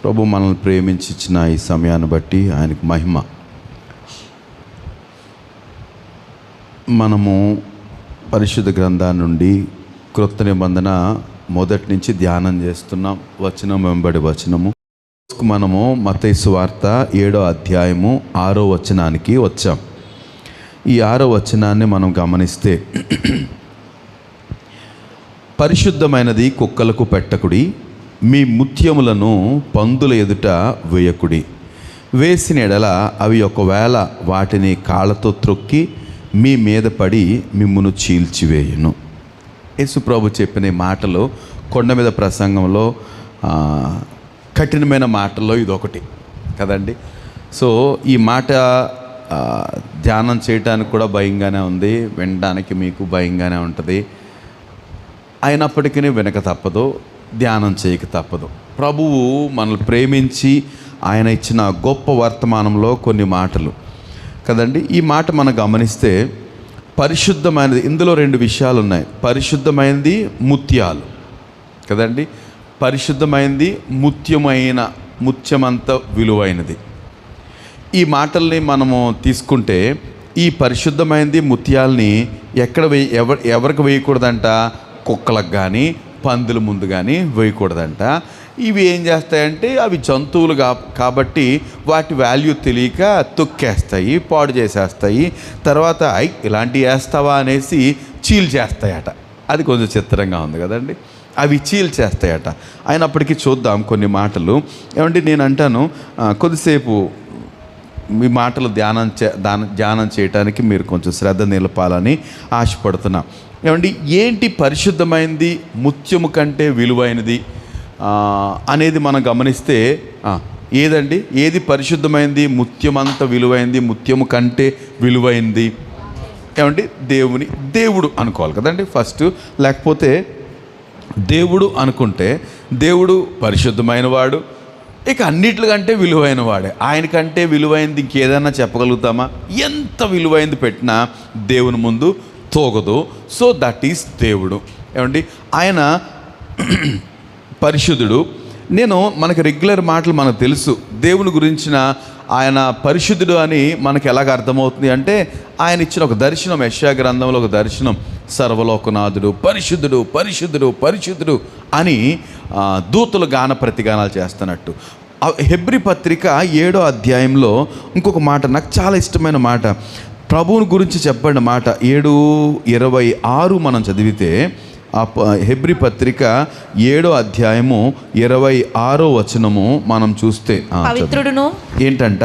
ప్రభు మనల్ని ప్రేమించి ఇచ్చిన ఈ సమయాన్ని బట్టి ఆయనకు మహిమ. మనము పరిశుద్ధ గ్రంథాన్ని నుండి క్రొత్త నిబంధన మొదటి నుంచి ధ్యానం చేస్తున్నాం, వచనం వెంబడి వచనము. మనము మత్తయి సువార్త 7వ అధ్యాయము 6వ వచనానికి వచ్చాం. ఈ 6వ వచనాన్ని మనం గమనిస్తే, పరిశుద్ధమైనది కుక్కలకు పెట్టకుడి, మీ ముత్యములను పందుల ఎదుట వేయకుడి, వేసిన ఎడల అవి ఒకవేళ వాటిని కాళ్ళతో త్రొక్కి మీ మీద పడి మిమ్మును చీల్చివేయును. యేసుప్రభు చెప్పిన మాటలు కొండ మీద ప్రసంగంలో కఠినమైన మాటల్లో ఇదొకటి కదండి. సో ఈ మాట ధ్యానం చేయడానికి కూడా భయంగానే ఉంది, వినడానికి మీకు భయంగానే ఉంటుంది. అయినప్పటికీ వినక తప్పదు, ధ్యానం చేయక తప్పదు. ప్రభువు మనల్ని ప్రేమించి ఆయన ఇచ్చిన గొప్ప వర్తమానంలో కొన్ని మాటలు కదండి. ఈ మాట మనం గమనిస్తే, పరిశుద్ధమైనది, ఇందులో 2 విషయాలు ఉన్నాయి. పరిశుద్ధమైనది ముత్యాలు కదండి. పరిశుద్ధమైనది ముత్యమంత విలువైనది. ఈ మాటల్ని మనము తీసుకుంటే, ఈ పరిశుద్ధమైనది ముత్యాలని ఎవరికి వేయకూడదంట? కుక్కలకు కానీ పందుల ముందు కానీ వేయకూడదంట. ఇవి ఏం చేస్తాయంటే, అవి జంతువులు కాబట్టి వాటి వాల్యూ తెలియక తొక్కేస్తాయి, పాడు చేసేస్తాయి. తర్వాత ఇలాంటివి వేస్తావా అనేసి చీల్చేస్తాయట. అది కొంచెం చిత్రంగా ఉంది కదండి. అవి చీల్చేస్తాయట. అయినప్పటికీ చూద్దాం కొన్ని మాటలు. ఏమంటే నేను అంటాను, కొద్దిసేపు మీ మాటలు ధ్యానం చేయడానికి మీరు కొంచెం శ్రద్ధ నిలపాలని ఆశపడుతున్నా. ఏమండి, ఏంటి పరిశుద్ధమైనది ముత్యము కంటే విలువైనది అనేది మనం గమనిస్తే, ఏదండి, ఏది పరిశుద్ధమైనది, ముత్యమంత విలువైంది, ముత్యము కంటే విలువైంది? ఏమండి, దేవుడు అనుకోవాలి కదండి ఫస్ట్. లేకపోతే దేవుడు అనుకుంటే, దేవుడు పరిశుద్ధమైన వాడు, ఇక అన్నిటికంటే విలువైన వాడే. ఆయనకంటే విలువైంది ఇంకేదన్నా చెప్పగలుగుతామా? ఎంత విలువైంది పెట్టినా దేవుని ముందు తోగదు. సో దట్ ఈస్ దేవుడు. ఏమండి, ఆయన పరిశుద్ధుడు. మనకు రెగ్యులర్ మాటలు మనకు తెలుసు. దేవుని గురించిన ఆయన పరిశుద్ధుడు అని మనకు ఎలాగ అర్థమవుతుంది అంటే, ఆయన ఇచ్చిన ఒక దర్శనం, యెషయా గ్రంథంలో ఒక దర్శనం, సర్వలోకనాథుడు పరిశుద్ధుడు పరిశుద్ధుడు పరిశుద్ధుడు అని దూతలు గాన ప్రతిగానాలు చేస్తున్నట్టు. హెబ్రీ పత్రిక 7వ అధ్యాయంలో ఇంకొక మాట నాకు చాలా ఇష్టమైన మాట, ప్రభువుని గురించి చెప్పండి మాట. 7:26 మనం చదివితే, హెబ్రీ పత్రిక 7వ అధ్యాయము 26వ వచనము మనం చూస్తే, పవిత్రుడును ఏంటంట,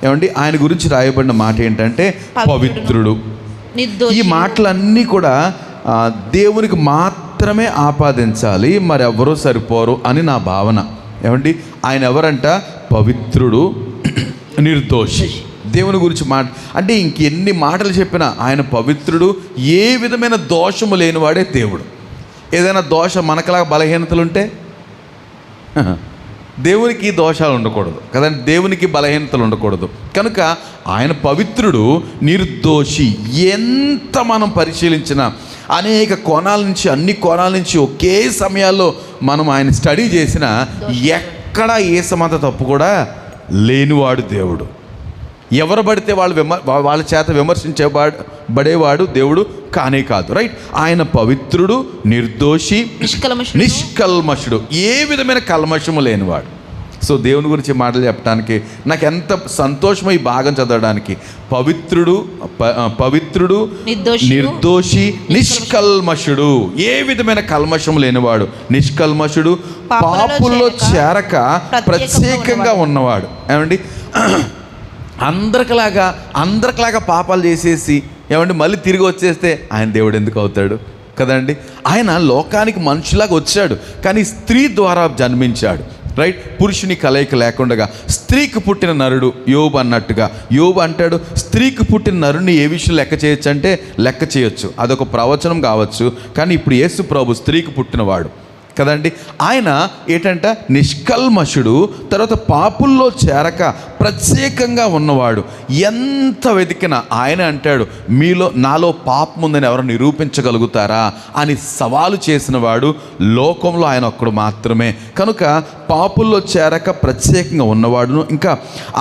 ఏమండి, ఆయన గురించి రాయబడిన మాట ఏంటంటే పవిత్రుడు. ఈ మాటలన్నీ కూడా దేవునికి మాత్రమే ఆపాదించాలి, మరెవరూ సరిపోరు అని నా భావన. ఏమండి, ఆయన ఎవరంట? పవిత్రుడు, నిర్దోషి. దేవుని గురించి అంటే ఇంకెన్ని మాటలు చెప్పినా ఆయన పవిత్రుడు, ఏ విధమైన దోషము లేనివాడే దేవుడు. ఏదైనా దోషం మనకలాగా బలహీనతలుంటే దేవునికి దోషాలు ఉండకూడదు కదండి, దేవునికి బలహీనతలు ఉండకూడదు. కనుక ఆయన పవిత్రుడు, నిర్దోషి. ఎంత మనం పరిశీలించినా, అనేక కోణాల నుంచి, అన్ని కోణాల నుంచి ఒకే సమయాల్లో మనం ఆయన స్టడీ చేసినా, ఎక్కడా ఏ సమంత తప్పు కూడా లేనివాడు దేవుడు. ఎవరు పడితే వాళ్ళ చేత విమర్శించబడేవాడు దేవుడు కానే కాదు. రైట్, ఆయన పవిత్రుడు, నిర్దోషి, నిష్కల్మషుడు, ఏ విధమైన కల్మషము లేనివాడు. సో దేవుని గురించి మాటలు చెప్పడానికి నాకు ఎంత సంతోషమో ఈ భాగం చదవడానికి. పవిత్రుడు, నిర్దోషి, నిష్కల్మషుడు, ఏ విధమైన కల్మషము లేనివాడు, నిష్కల్మషుడు, పాపుల్లో చేరక ప్రత్యేకంగా ఉన్నవాడు. ఏమండి, అందరికలాగా పాపాలు చేసేసి ఏమంటే మళ్ళీ తిరిగి వచ్చేస్తే ఆయన దేవుడు ఎందుకు అవుతాడు కదండి. ఆయన లోకానికి మనుషులాగా వచ్చాడు, కానీ స్త్రీ ద్వారా జన్మించాడు. రైట్, పురుషుని కలయిక లేకుండా స్త్రీకి పుట్టిన నరుడు యోబు అన్నట్టుగా. యోబు అంటాడు, స్త్రీకి పుట్టిన నరుడిని ఏ విషయం లెక్క చేయొచ్చు అంటే లెక్క చేయొచ్చు, అదొక ప్రవచనం కావచ్చు. కానీ ఇప్పుడు యేసు ప్రభు స్త్రీకి పుట్టినవాడు కదండి. ఆయన ఏంటంట నిష్కల్మషుడు, తర్వాత పాపుల్లో చేరక ప్రత్యేకంగా ఉన్నవాడు. ఎంత వెతికినా ఆయన అంటాడు, నాలో పాపం ఉందని ఎవరు నిరూపించగలుగుతారా అని సవాలు చేసిన వాడు లోకంలో ఆయన ఒక్కడు మాత్రమే. కనుక పాపుల్లో చేరక ప్రత్యేకంగా ఉన్నవాడును, ఇంకా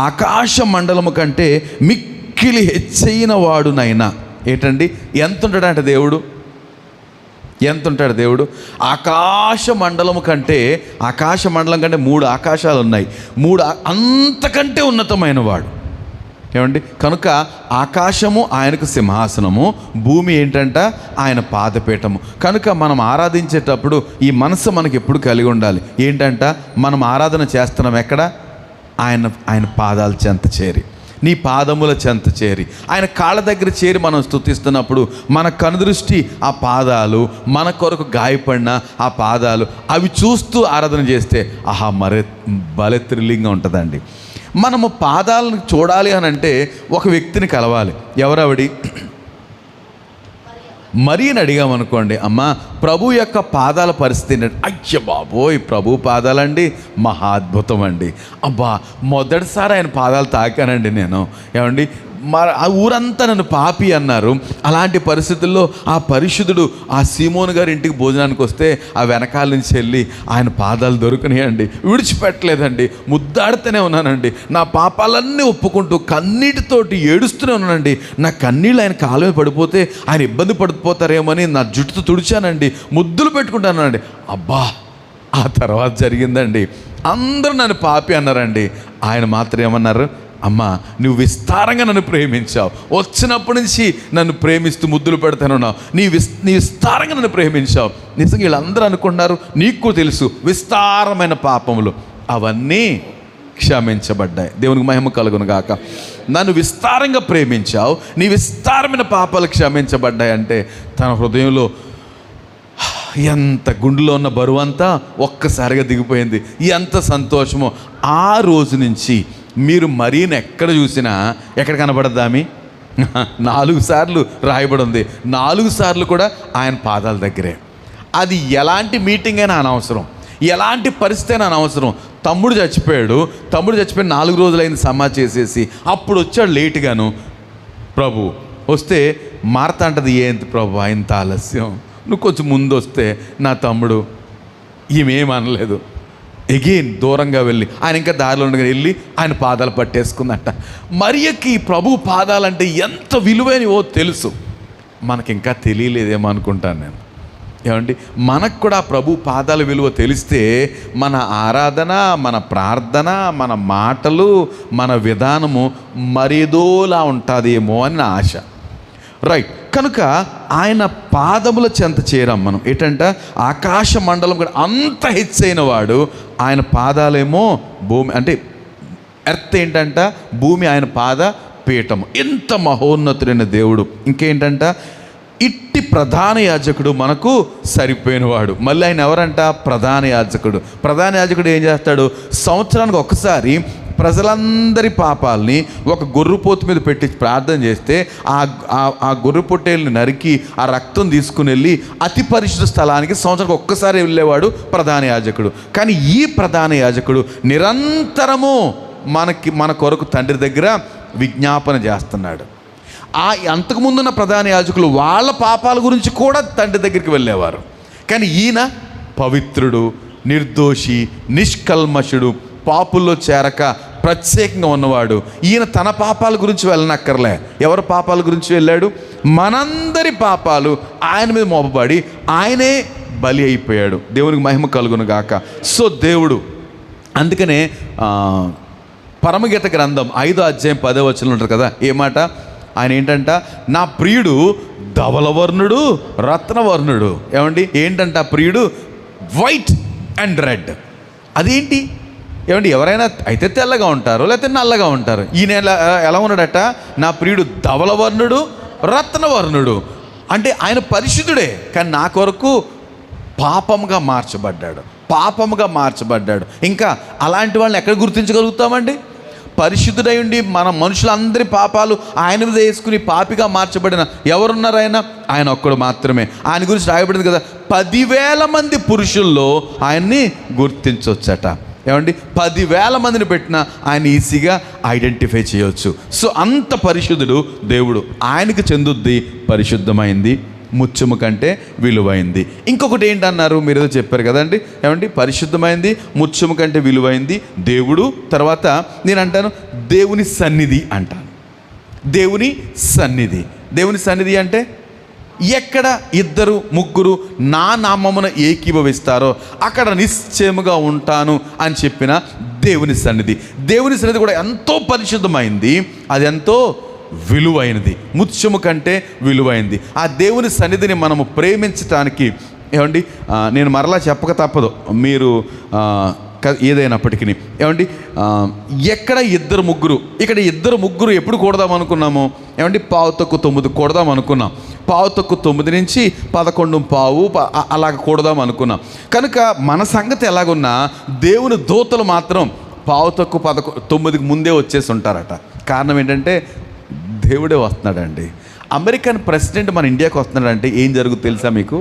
ఆకాశ మండలము కంటే మిక్కిలి హెచ్చైన వాడునైనా. ఏంటండి, ఎంత ఉంటాడంటే దేవుడు, ఎంత ఉంటాడు దేవుడు? ఆకాశ మండలం కంటే 3 ఆకాశాలు ఉన్నాయి, 3 అంతకంటే ఉన్నతమైన వాడు. ఏమండి, కనుక ఆకాశము ఆయనకు సింహాసనము, భూమి ఏంటంట ఆయన పాదపీఠము. కనుక మనం ఆరాధించేటప్పుడు ఈ మనసు మనకి ఎప్పుడు కలిగి ఉండాలి. ఏంటంట, మనం ఆరాధన చేస్తున్నాం ఎక్కడ? ఆయన పాదాల చెంత చేరి, నీ పాదముల చెంత చేరి, ఆయన కాళ్ళ దగ్గర చేరి మనం స్తుతిస్తున్నప్పుడు మన కనుదృష్టి ఆ పాదాలు, మన కొరకు గాయపడిన ఆ పాదాలు అవి చూస్తూ ఆరాధన చేస్తే ఆహా భలే థ్రిల్లింగ్గా ఉంటుందండి. మనము పాదాలను చూడాలి అని అంటే ఒక వ్యక్తిని కలవాలి. ఎవరవిడి? మరియని అడిగామనుకోండి, అమ్మా ప్రభు యొక్క పాదాల పరిస్థితి, అయ్య బాబోయ్ ప్రభు పాదాలండి మహా అద్భుతం అండి. అబ్బా మొదటిసారి ఆయన పాదాలు తాకానండి నేను. ఏమండి, ఆ ఊరంతా నన్ను పాపి అన్నారు. అలాంటి పరిస్థితుల్లో ఆ పరిశుద్ధుడు ఆ సీమోను గారి ఇంటికి భోజనానికి వస్తే ఆ వెనకాల నుంచి వెళ్ళి ఆయన పాదాలు దొరికినాయండి. విడిచిపెట్టలేదండి, ముద్దాడుతూనే ఉన్నానండి. నా పాపాలన్నీ ఒప్పుకుంటూ కన్నీటితోటి ఏడుస్తూనే ఉన్నానండి. నా కన్నీళ్ళు ఆయన కాలు మీద పడిపోతే ఆయన ఇబ్బంది పడిపోతారేమని నా జుట్టుతో తుడిచానండి, ముద్దులు పెట్టుకుంటానండి. అబ్బా, ఆ తర్వాత జరిగిందండి, అందరూ నన్ను పాపి అన్నారండి. ఆయన మాత్రం ఏమన్నారు? అమ్మా నువ్వు విస్తారంగా నన్ను ప్రేమించావు, వచ్చినప్పటి నుంచి నన్ను ప్రేమిస్తూ ముద్దులు పెడతానున్నావు, నీ విస్తారంగా నన్ను ప్రేమించావు. నిజంగా వీళ్ళందరూ అనుకున్నారు, నీకు తెలుసు విస్తారమైన పాపములు అవన్నీ క్షమించబడ్డాయి. దేవునికి మహిమ కలుగును గాక. నన్ను విస్తారంగా ప్రేమించావు, నీ విస్తారమైన పాపాలు క్షమించబడ్డాయి అంటే తన హృదయంలో ఎంత గుండెలో ఉన్న బరువంతా ఒక్కసారిగా దిగిపోయింది. ఎంత సంతోషమో. ఆ రోజు నుంచి మీరు మరీని ఎక్కడ చూసినా ఎక్కడ కనబడద్దామి? 4 సార్లు రాయబడి ఉంది. 4 సార్లు కూడా ఆయన పాదాల దగ్గరే. అది ఎలాంటి మీటింగ్ అయినా అనవసరం, ఎలాంటి పరిస్థితి అయినా అనవసరం. తమ్ముడు చచ్చిపోయి 4 రోజులైంది సమాధి చేసేసి అప్పుడు వచ్చాడు లేటుగాను. ప్రభు వస్తే మార్త అంటది, ఏంటి ప్రభు ఇంత ఆలస్యం, నువ్వు కొంచెం ముందు వస్తే నా తమ్ముడు. ఈమెమనలేదు. ఎగైన్ దూరంగా వెళ్ళి ఆయన ఇంకా దారిలో ఉండగా వెళ్ళి ఆయన పాదాలు పట్టేసుకుందట. మరియకి ప్రభు పాదాలంటే ఎంత విలువైనవో తెలుసు, మనకి ఇంకా తెలియలేదేమో అనుకుంటాను నేను. ఏమండి, మనకు కూడా ప్రభు పాదాల విలువ తెలిస్తే మన ఆరాధన, మన ప్రార్థన, మన మాటలు, మన విధానము మరేదోలా ఉంటుందేమో అని నా ఆశ. రైట్. కనుక ఆయన పాదముల చెంత చేరాం మనం. ఏంటంట, ఆకాశ మండలం కూడా అంత హెచ్చైన వాడు. ఆయన పాదాలేమో భూమి, అంటే ఎర్త్ ఏంటంట భూమి ఆయన పాద పీఠము. ఎంత మహోన్నతుడైన దేవుడు. ఇంకేంటంట, ఇట్టి ప్రధాన యాజకుడు మనకు సరిపోయినవాడు. మళ్ళీ ఆయన ఎవరంట? ప్రధాన యాజకుడు. ప్రధాన యాజకుడు ఏం చేస్తాడు? సంవత్సరానికి ఒకసారి ప్రజలందరి పాపాలని ఒక గొర్రెపోతు మీద పెట్టి ప్రార్థన చేస్తే ఆ గొర్రెపొట్టేల్ని నరికి ఆ రక్తం తీసుకుని వెళ్ళి అతి పరిశుద్ధ స్థలానికి సంవత్సరానికి ఒక్కసారి వెళ్ళేవాడు ప్రధాన యాజకుడు. కానీ ఈ ప్రధాన యాజకుడు నిరంతరము మన కొరకు తండ్రి దగ్గర విజ్ఞాపన చేస్తున్నాడు. అంతకుముందున్న ప్రధాన యాజకులు వాళ్ళ పాపాల గురించి కూడా తండ్రి దగ్గరికి వెళ్ళేవారు. కానీ ఈయన పవిత్రుడు, నిర్దోషి, నిష్కల్మషుడు, పాపుల్లో చేరక ప్రత్యేకంగా ఉన్నవాడు. ఈయన తన పాపాల గురించి వెళ్ళనక్కర్లే. ఎవరి పాపాల గురించి వెళ్ళాడు? మనందరి పాపాలు ఆయన మీద మోపబడి ఆయనే బలి అయిపోయాడు. దేవునికి మహిమ కలుగును గాక. సో దేవుడు అందుకనే పరమగీత గ్రంథం 5వ అధ్యాయం 10వ వచనంలో ఉంటారు కదా, ఏ మాట? ఆయన ఏంటంట, నా ప్రియుడు ధవలవర్ణుడు, రత్నవర్ణుడు. ఏమండి, ఏంటంట ప్రియుడు? White and red. అదేంటి? ఏమండి, ఎవరైనా అయితే తెల్లగా ఉంటారు, లేకపోతే నల్లగా ఉంటారు. ఈయన ఎలా ఉన్నాడట? నా ప్రియుడు ధవలవర్ణుడు, రత్నవర్ణుడు. అంటే ఆయన పరిశుద్ధుడే, కానీ నా కొరకు పాపముగా మార్చబడ్డాడు. ఇంకా అలాంటి వాళ్ళని ఎక్కడ గుర్తించగలుగుతామండి? పరిశుద్ధుడై ఉండి మన మనుషులందరి పాపాలు ఆయన మీద వేసుకుని పాపిగా మార్చబడిన ఎవరున్నారు? ఆయన ఒక్కడు మాత్రమే. ఆయన గురించి రాయబడింది కదా, 10,000 మంది పురుషుల్లో ఆయన్ని గుర్తించవచ్చట. 10,000 మందిని పెట్టినా ఆయన ఈజీగా ఐడెంటిఫై చేయవచ్చు. సో అంత పరిశుద్ధుడు దేవుడు. ఆయనకు చెందుద్ది పరిశుద్ధమైంది, ముత్యము కంటే విలువైంది. ఇంకొకటి ఏంటన్నారు? మీరు ఏదో చెప్పారు కదండి, పరిశుద్ధమైంది, ముత్యము కంటే విలువైంది దేవుడు. తర్వాత నేను అంటాను దేవుని సన్నిధి అంటాను. దేవుని సన్నిధి. దేవుని సన్నిధి అంటే ఎక్కడ 2-3 నా నామమున ఏకీభవిస్తారో అక్కడ నిశ్చయముగా ఉంటాను అని చెప్పిన దేవుని సన్నిధి. దేవుని సన్నిధి కూడా ఎంతో పరిశుద్ధమైంది, అది ఎంతో విలువైనది, ముత్యము కంటే విలువైంది. ఆ దేవుని సన్నిధిని మనము ప్రేమించటానికి నేను మరలా చెప్పక తప్పదు, మీరు ఏదైనప్పటికీ ఎక్కడ 2-3, ఇక్కడ 2-3 ఎప్పుడు కొడదాం అనుకున్నాము? 9:15 కొడదాం అనుకున్నాం. 9:15 నుంచి 11:15 అలాగ కొడదాం అనుకున్నాం. కనుక మన సంగతి ఎలాగున్నా దేవుని దూతలు మాత్రం 9:15 ముందే వచ్చేసి ఉంటారట. కారణం ఏంటంటే దేవుడే వస్తున్నాడండి. అమెరికన్ ప్రెసిడెంట్ మన ఇండియాకి వస్తున్నాడంటే ఏం జరుగుతుంది తెలుసా మీకు?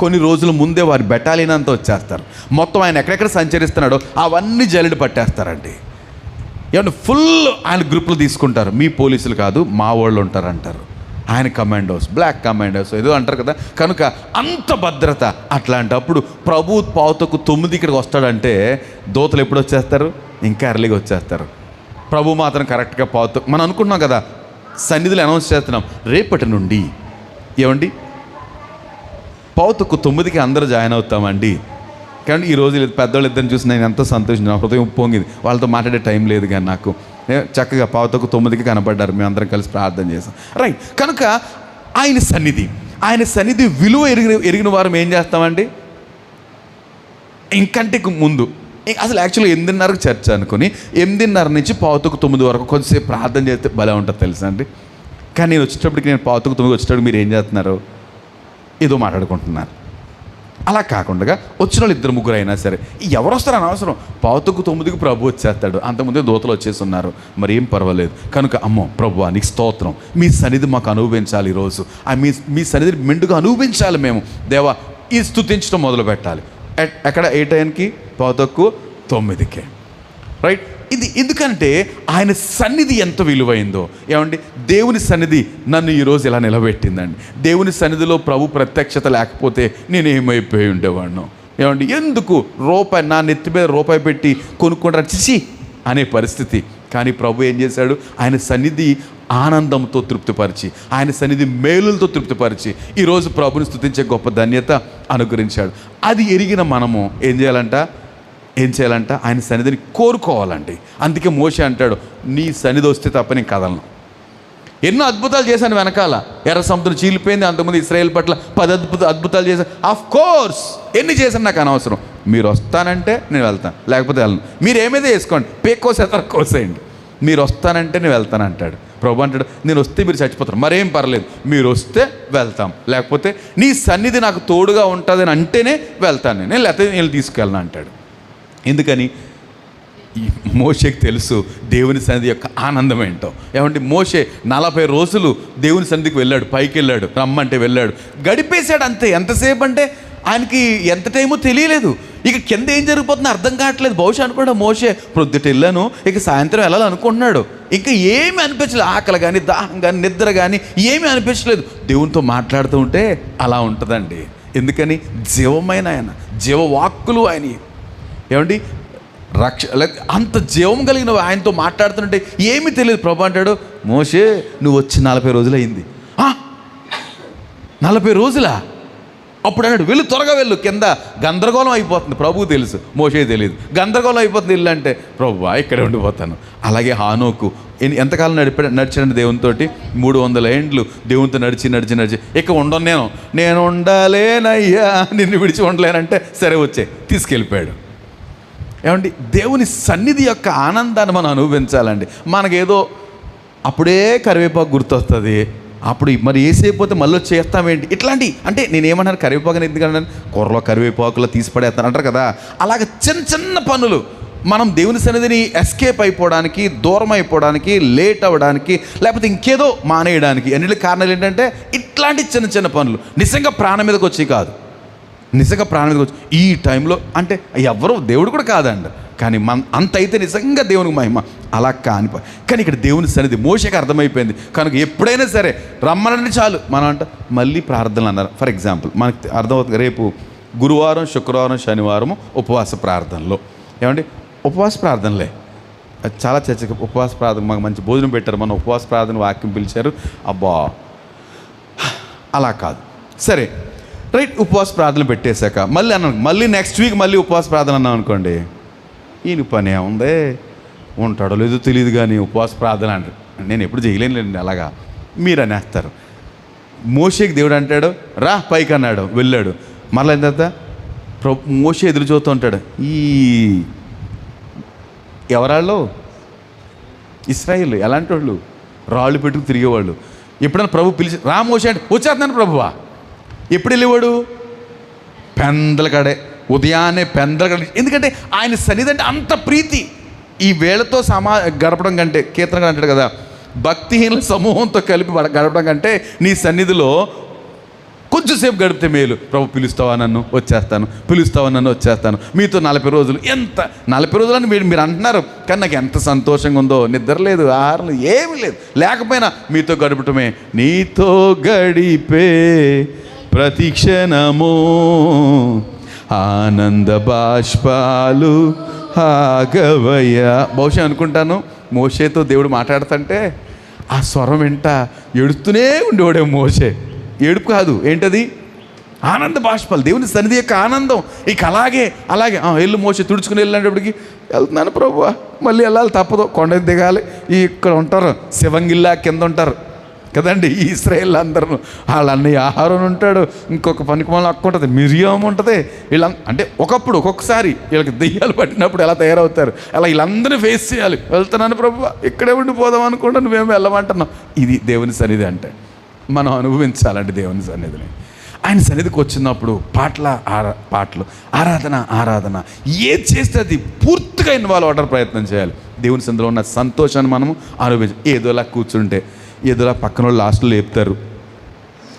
కొన్ని రోజుల ముందే వారి బెటాలియన్ అంతా వచ్చేస్తారు. మొత్తం ఆయన ఎక్కడెక్కడ సంచరిస్తున్నాడో అవన్నీ జల్లెడ పట్టేస్తారండి. ఫుల్ ఆయన గ్రూపులు తీసుకుంటారు. మీ పోలీసులు కాదు, మా వాళ్ళు ఉంటారంటారు. ఆయన కమాండోస్, బ్లాక్ కమాండోస్ ఏదో అంటారు కదా. కనుక అంత భద్రత. అట్లాంటప్పుడు ప్రభు 9:15 ఇక్కడికి వస్తాడంటే దూతలు ఎప్పుడు వచ్చేస్తారు? ఇంకా ఎర్లీగా వచ్చేస్తారు. ప్రభు మాత్రం కరెక్ట్గా మనం అనుకుంటున్నాం కదా, సన్నిధిలో అనౌన్స్ చేస్తున్నాం రేపటి నుండి 9:15 అందరూ జాయిన్ అవుతామండి. కానీ ఈరోజు పెద్దవాళ్ళు ఇద్దరిని చూసి నేను ఎంతో సంతోషించిన, హృదయం పొంగింది. వాళ్ళతో మాట్లాడే టైం లేదు కానీ నాకు చక్కగా 9:15 కనబడ్డారు. మేము అందరం కలిసి ప్రార్థన చేసాం. రైట్. కనుక ఆయన సన్నిధి విలువ ఎరిగిన వారు ఏం చేస్తామండి? ఇంకంటికి ముందు అసలు యాక్చువల్గా 8:30కి చర్చ అనుకుని 8:30 నుంచి 9:15 వరకు కొద్దిసేపు ప్రార్థన చేస్తే భలే ఉంటుంది తెలుసా అండి. కానీ నేను వచ్చేటప్పటికి, నేను 9:15 వచ్చేటప్పుడు మీరు ఏం చేస్తున్నారు? ఏదో మాట్లాడుకుంటున్నారు. అలా కాకుండా వచ్చిన వాళ్ళు 2-3 అయినా సరే ఎవరు వస్తారు అనవసరం. 9:15 ప్రభు వచ్చేస్తాడు. అంతకుముందే దూతలు వచ్చేసి ఉన్నారు, మరి ఏం పర్వాలేదు. కనుక అమ్మో ప్రభువా నీకు స్తోత్రం, మీ సన్నిధి మాకు అనుభవించాలి ఈరోజు. మీ సన్నిధిని మెండుగా అనుభవించాలి మేము దేవా. ఈ స్తుతించడం మొదలు పెట్టాలి. ఎక్కడ? ఏ టైంకి? 9:15. రైట్. ఇది ఎందుకంటే ఆయన సన్నిధి ఎంత విలువైందో. దేవుని సన్నిధి నన్ను ఈరోజు ఇలా నిలబెట్టిందండి. దేవుని సన్నిధిలో ప్రభు ప్రత్యక్షత లేకపోతే నేను ఏమైపోయి ఉండేవాడిను. ఎందుకు రూపాయి నా నెత్తి మీద రూపాయి పెట్టి కొనుక్కుంటారు చిచి అనే పరిస్థితి. కానీ ప్రభు ఏం చేశాడు? ఆయన సన్నిధి ఆనందంతో తృప్తిపరిచి, ఆయన సన్నిధి మేలులతో తృప్తిపరిచి ఈరోజు ప్రభుని స్తుతించే గొప్ప ధన్యత అనుగ్రహించాడు. అది ఎరిగిన మనము ఏం చేయాలంట? ఆయన సన్నిధిని కోరుకోవాలండి. అందుకే మోషే అంటాడు, నీ సన్నిధి వస్తే తప్ప నేను కదలను. ఎన్నో అద్భుతాలు చేశాను వెనకాల. ఎర్ర సముద్రం చీలిపోయింది. అంతకుముందు ఇశ్రాయేల్ పట్ల 10 అద్భుతాలు చేశాను. ఆఫ్ కోర్స్ ఎన్ని చేశాను నాకు అనవసరం. మీరు వస్తానంటే నేను వెళ్తాను, లేకపోతే వెళ్ళను. మీరు ఏమైతే వేసుకోండి, కోసేయండి. మీరు వస్తానంటే నేను వెళ్తాను అంటాడు ప్రభు. అంటాడు నేను వస్తే మీరు చచ్చిపోతారు, మరేం పర్లేదు, మీరు వస్తే వెళ్తాం, లేకపోతే నీ సన్నిధి నాకు తోడుగా ఉంటుందని అంటేనే వెళ్తాను నేను, లేకపోతే నేను తీసుకెళ్ళను అంటాడు. ఎందుకని? మోషేకి తెలుసు దేవుని సన్నిధి యొక్క ఆనందం ఏంటో. మోషే 40 రోజులు దేవుని సన్నిధికి వెళ్ళాడు, పైకి వెళ్ళాడు, రమ్మంటే వెళ్ళాడు, గడిపేశాడు అంతే. ఎంతసేపు అంటే ఆయనకి ఎంత టైమో తెలియలేదు. ఇక కింద ఏం జరిగిపోతుందో అర్థం కావట్లేదు. బహుశా అనుకున్నాడు మోషే ప్రొద్దుట వెళ్ళాను, ఇక సాయంత్రం వెళ్ళాలనుకుంటున్నాడు. ఇంకా ఏమీ అనిపించలేదు, ఆకలి కానీ దాహం కానీ నిద్ర కానీ ఏమీ అనిపించలేదు. దేవునితో మాట్లాడుతూ ఉంటే అలా ఉంటుందండి. ఎందుకని? జీవమైన ఆయన, జీవవాక్కులు ఆయన. అంత జీవం కలిగిన ఆయనతో మాట్లాడుతుంటే ఏమీ తెలియదు. ప్రభు అంటాడు మోషే నువ్వు వచ్చి 40 రోజులు అయింది. 40 రోజులా? అప్పుడు అన్నాడు వెళ్ళు, త్వరగా వెళ్ళు, కింద గందరగోళం అయిపోతుంది. ప్రభువు తెలుసు, మోషే తెలియదు. గందరగోళం అయిపోతుంది ఇల్లు అంటే ప్రభు ఇక్కడే ఉండిపోతాను. అలాగే హానోకు ఎంతకాలం నడిచాడు దేవునితో? 300 ఏండ్లు దేవునితో నడిచి ఇక ఉండను నేను ఉండాలేనయ్యా, నిన్ను విడిచి ఉండలేనంటే సరే వచ్చే తీసుకెళ్ళిపోయాడు. దేవుని సన్నిధి యొక్క ఆనందాన్ని మనం అనుభవించాలండి. మనకేదో అప్పుడే కరివేపాకు గుర్తొస్తుంది, అప్పుడు మరి వేసేపోతే మళ్ళీ చేస్తామేంటి ఇట్లాంటి. అంటే నేనేమన్నాను, కరివేపాకుని ఎందుకన్నాను? కూరలో కరివేపాకులో తీసి పడేస్తాను అంటారు కదా. అలాగే చిన్న చిన్న పనులు మనం దేవుని సన్నిధిని ఎస్కేప్ అయిపోవడానికి, దూరం అయిపోవడానికి, లేట్ అవ్వడానికి, లేకపోతే ఇంకేదో మానేయడానికి అన్నిటి కారణాలు ఏంటంటే ఇట్లాంటి చిన్న చిన్న పనులు. నిజంగా ప్రాణం మీదకి వచ్చి కాదు, నిజంగా ప్రాణం మీదకి వచ్చి ఈ టైంలో అంటే ఎవరు దేవుడు కూడా కాదండి, కానీ అంత అయితే నిజంగా దేవునికి మహిమ. అలా కానీ ఇక్కడ దేవుని సన్నిధి మోషేకి అర్థమైపోయింది కనుక ఎప్పుడైనా సరే రమ్మనండి చాలు. మనం అంటే మళ్ళీ ప్రార్థనలు అన్నారు. ఫర్ ఎగ్జాంపుల్ మనకు అర్థమవుతుంది, రేపు గురువారం, శుక్రవారం, శనివారము ఉపవాస ప్రార్థనలో ఏమండి, ఉపవాస ప్రార్థనలే చాలా చర్చకి ఉపవాస ప్రార్థన. మాకు మంచి భోజనం పెట్టారు, మన ఉపవాస ప్రార్థన వాక్యం పిలిచారు. అబ్బా అలా కాదు, సరే రైట్, ఉపవాస ప్రార్థన పెట్టేశాక మళ్ళీ నెక్స్ట్ వీక్ మళ్ళీ ఉపవాస ప్రార్థన అన్నాం అనుకోండి, ఈయన పని ఏముంది, ఉంటాడో లేదో తెలియదు కానీ ఉపవాస ప్రార్థన అంటారు. నేను ఎప్పుడు చేయలేనులేండి అలాగా మీరు అనేస్తారు. మోషేకి దేవుడు అంటాడు రా పైకి అన్నాడు, వెళ్ళాడు. మళ్ళీ అయిన తర్వాత మోషే ఎదురు చూస్తూ ఉంటాడు. ఈ ఎవరాళ్ళు? ఇశ్రాయేలు. ఎలాంటి వాళ్ళు? రాళ్ళు పెట్టుకు తిరిగేవాళ్ళు. ఎప్పుడైనా ప్రభు పిలిచి రా మోషే అంటే వచ్చేస్తున్నాను ప్రభువా. ఎప్పుడు వెళ్ళేవాడు? పెందల కాడే, ఉదయాన్నే పెందల కాడే. ఎందుకంటే ఆయన సన్నిధి అంటే అంత ప్రీతి. ఈ వేళతో గడపడం కంటే, కీర్తనగా అంటాడు కదా, భక్తిహీనుల సమూహంతో కలిపి గడపడం కంటే నీ సన్నిధిలో కొంచెంసేపు గడిపితే మేలు. ప్రభు పిలుస్తావా నన్ను, వచ్చేస్తాను, పిలుస్తావా నన్ను, వచ్చేస్తాను. మీతో 40 రోజులు, ఎంత 40 రోజులు అని మీరు అంటున్నారు, కానీ నాకు ఎంత సంతోషంగా ఉందో. నిద్ర లేదు, ఆహారం లేదు, ఏమీ లేదు, లేకపోయినా మీతో గడపటమే. నీతో గడిపే ప్రతి క్షణము ఆనంద బాష్పాలు ఆగవయ్యా. బహుశా అనుకుంటాను మోషేతో దేవుడు మాట్లాడుతుంటే ఆ స్వరం వెంట ఎడుతూనే ఉండేవాడే మోషే. ఏడుపు కాదు, ఏంటది? ఆనంద బాష్పాలు, దేవుని సన్నిధి యొక్క ఆనందం. ఇక అలాగే వెళ్ళు మోషే, తుడుచుకుని వెళ్ళినప్పటికి వెళ్తున్నాను ప్రభువా, మళ్ళీ వెళ్ళాలి తప్పదు, కొండ దిగాలి. ఇక్కడ ఉంటారు శివంగిల్లా కింద ఉంటారు కదండి ఈ ఇశ్రాయేల్ అందరూ. వాళ్ళ అన్నయ్య ఆహారం ఉంటాడు, ఇంకొక పనికిమాల అక్క ఉంటుంది, మిరియం ఉంటుంది. వీళ్ళ అంటే ఒక్కొక్కసారి వీళ్ళకి దెయ్యాలు పట్టినప్పుడు ఎలా తయారవుతారు, అలా వీళ్ళందరినీ ఫేస్ చేయాలి. వెళ్తున్నాను ప్రభువా, ఇక్కడే ఉండిపోదాం అనుకుంటా, నువ్వేమో వెళ్ళమంటున్నావు. ఇది దేవుని సన్నిధి అంటే. మనం అనుభవించాలంటే దేవుని సన్నిధిని. ఆయన సన్నిధికి వచ్చినప్పుడు పాటలు ఆరాధన ఏది చేస్తే అది పూర్తిగా ఇన్వాల్వ్ అవ్వడానికి ప్రయత్నం చేయాలి. దేవుని సన్నిధిలో ఉన్న సంతోషాన్ని మనము అనుభవించాలి. ఏదోలా కూర్చుంటే, ఏదోలా పక్కన వాళ్ళు లాస్ట్లో లేపుతారు,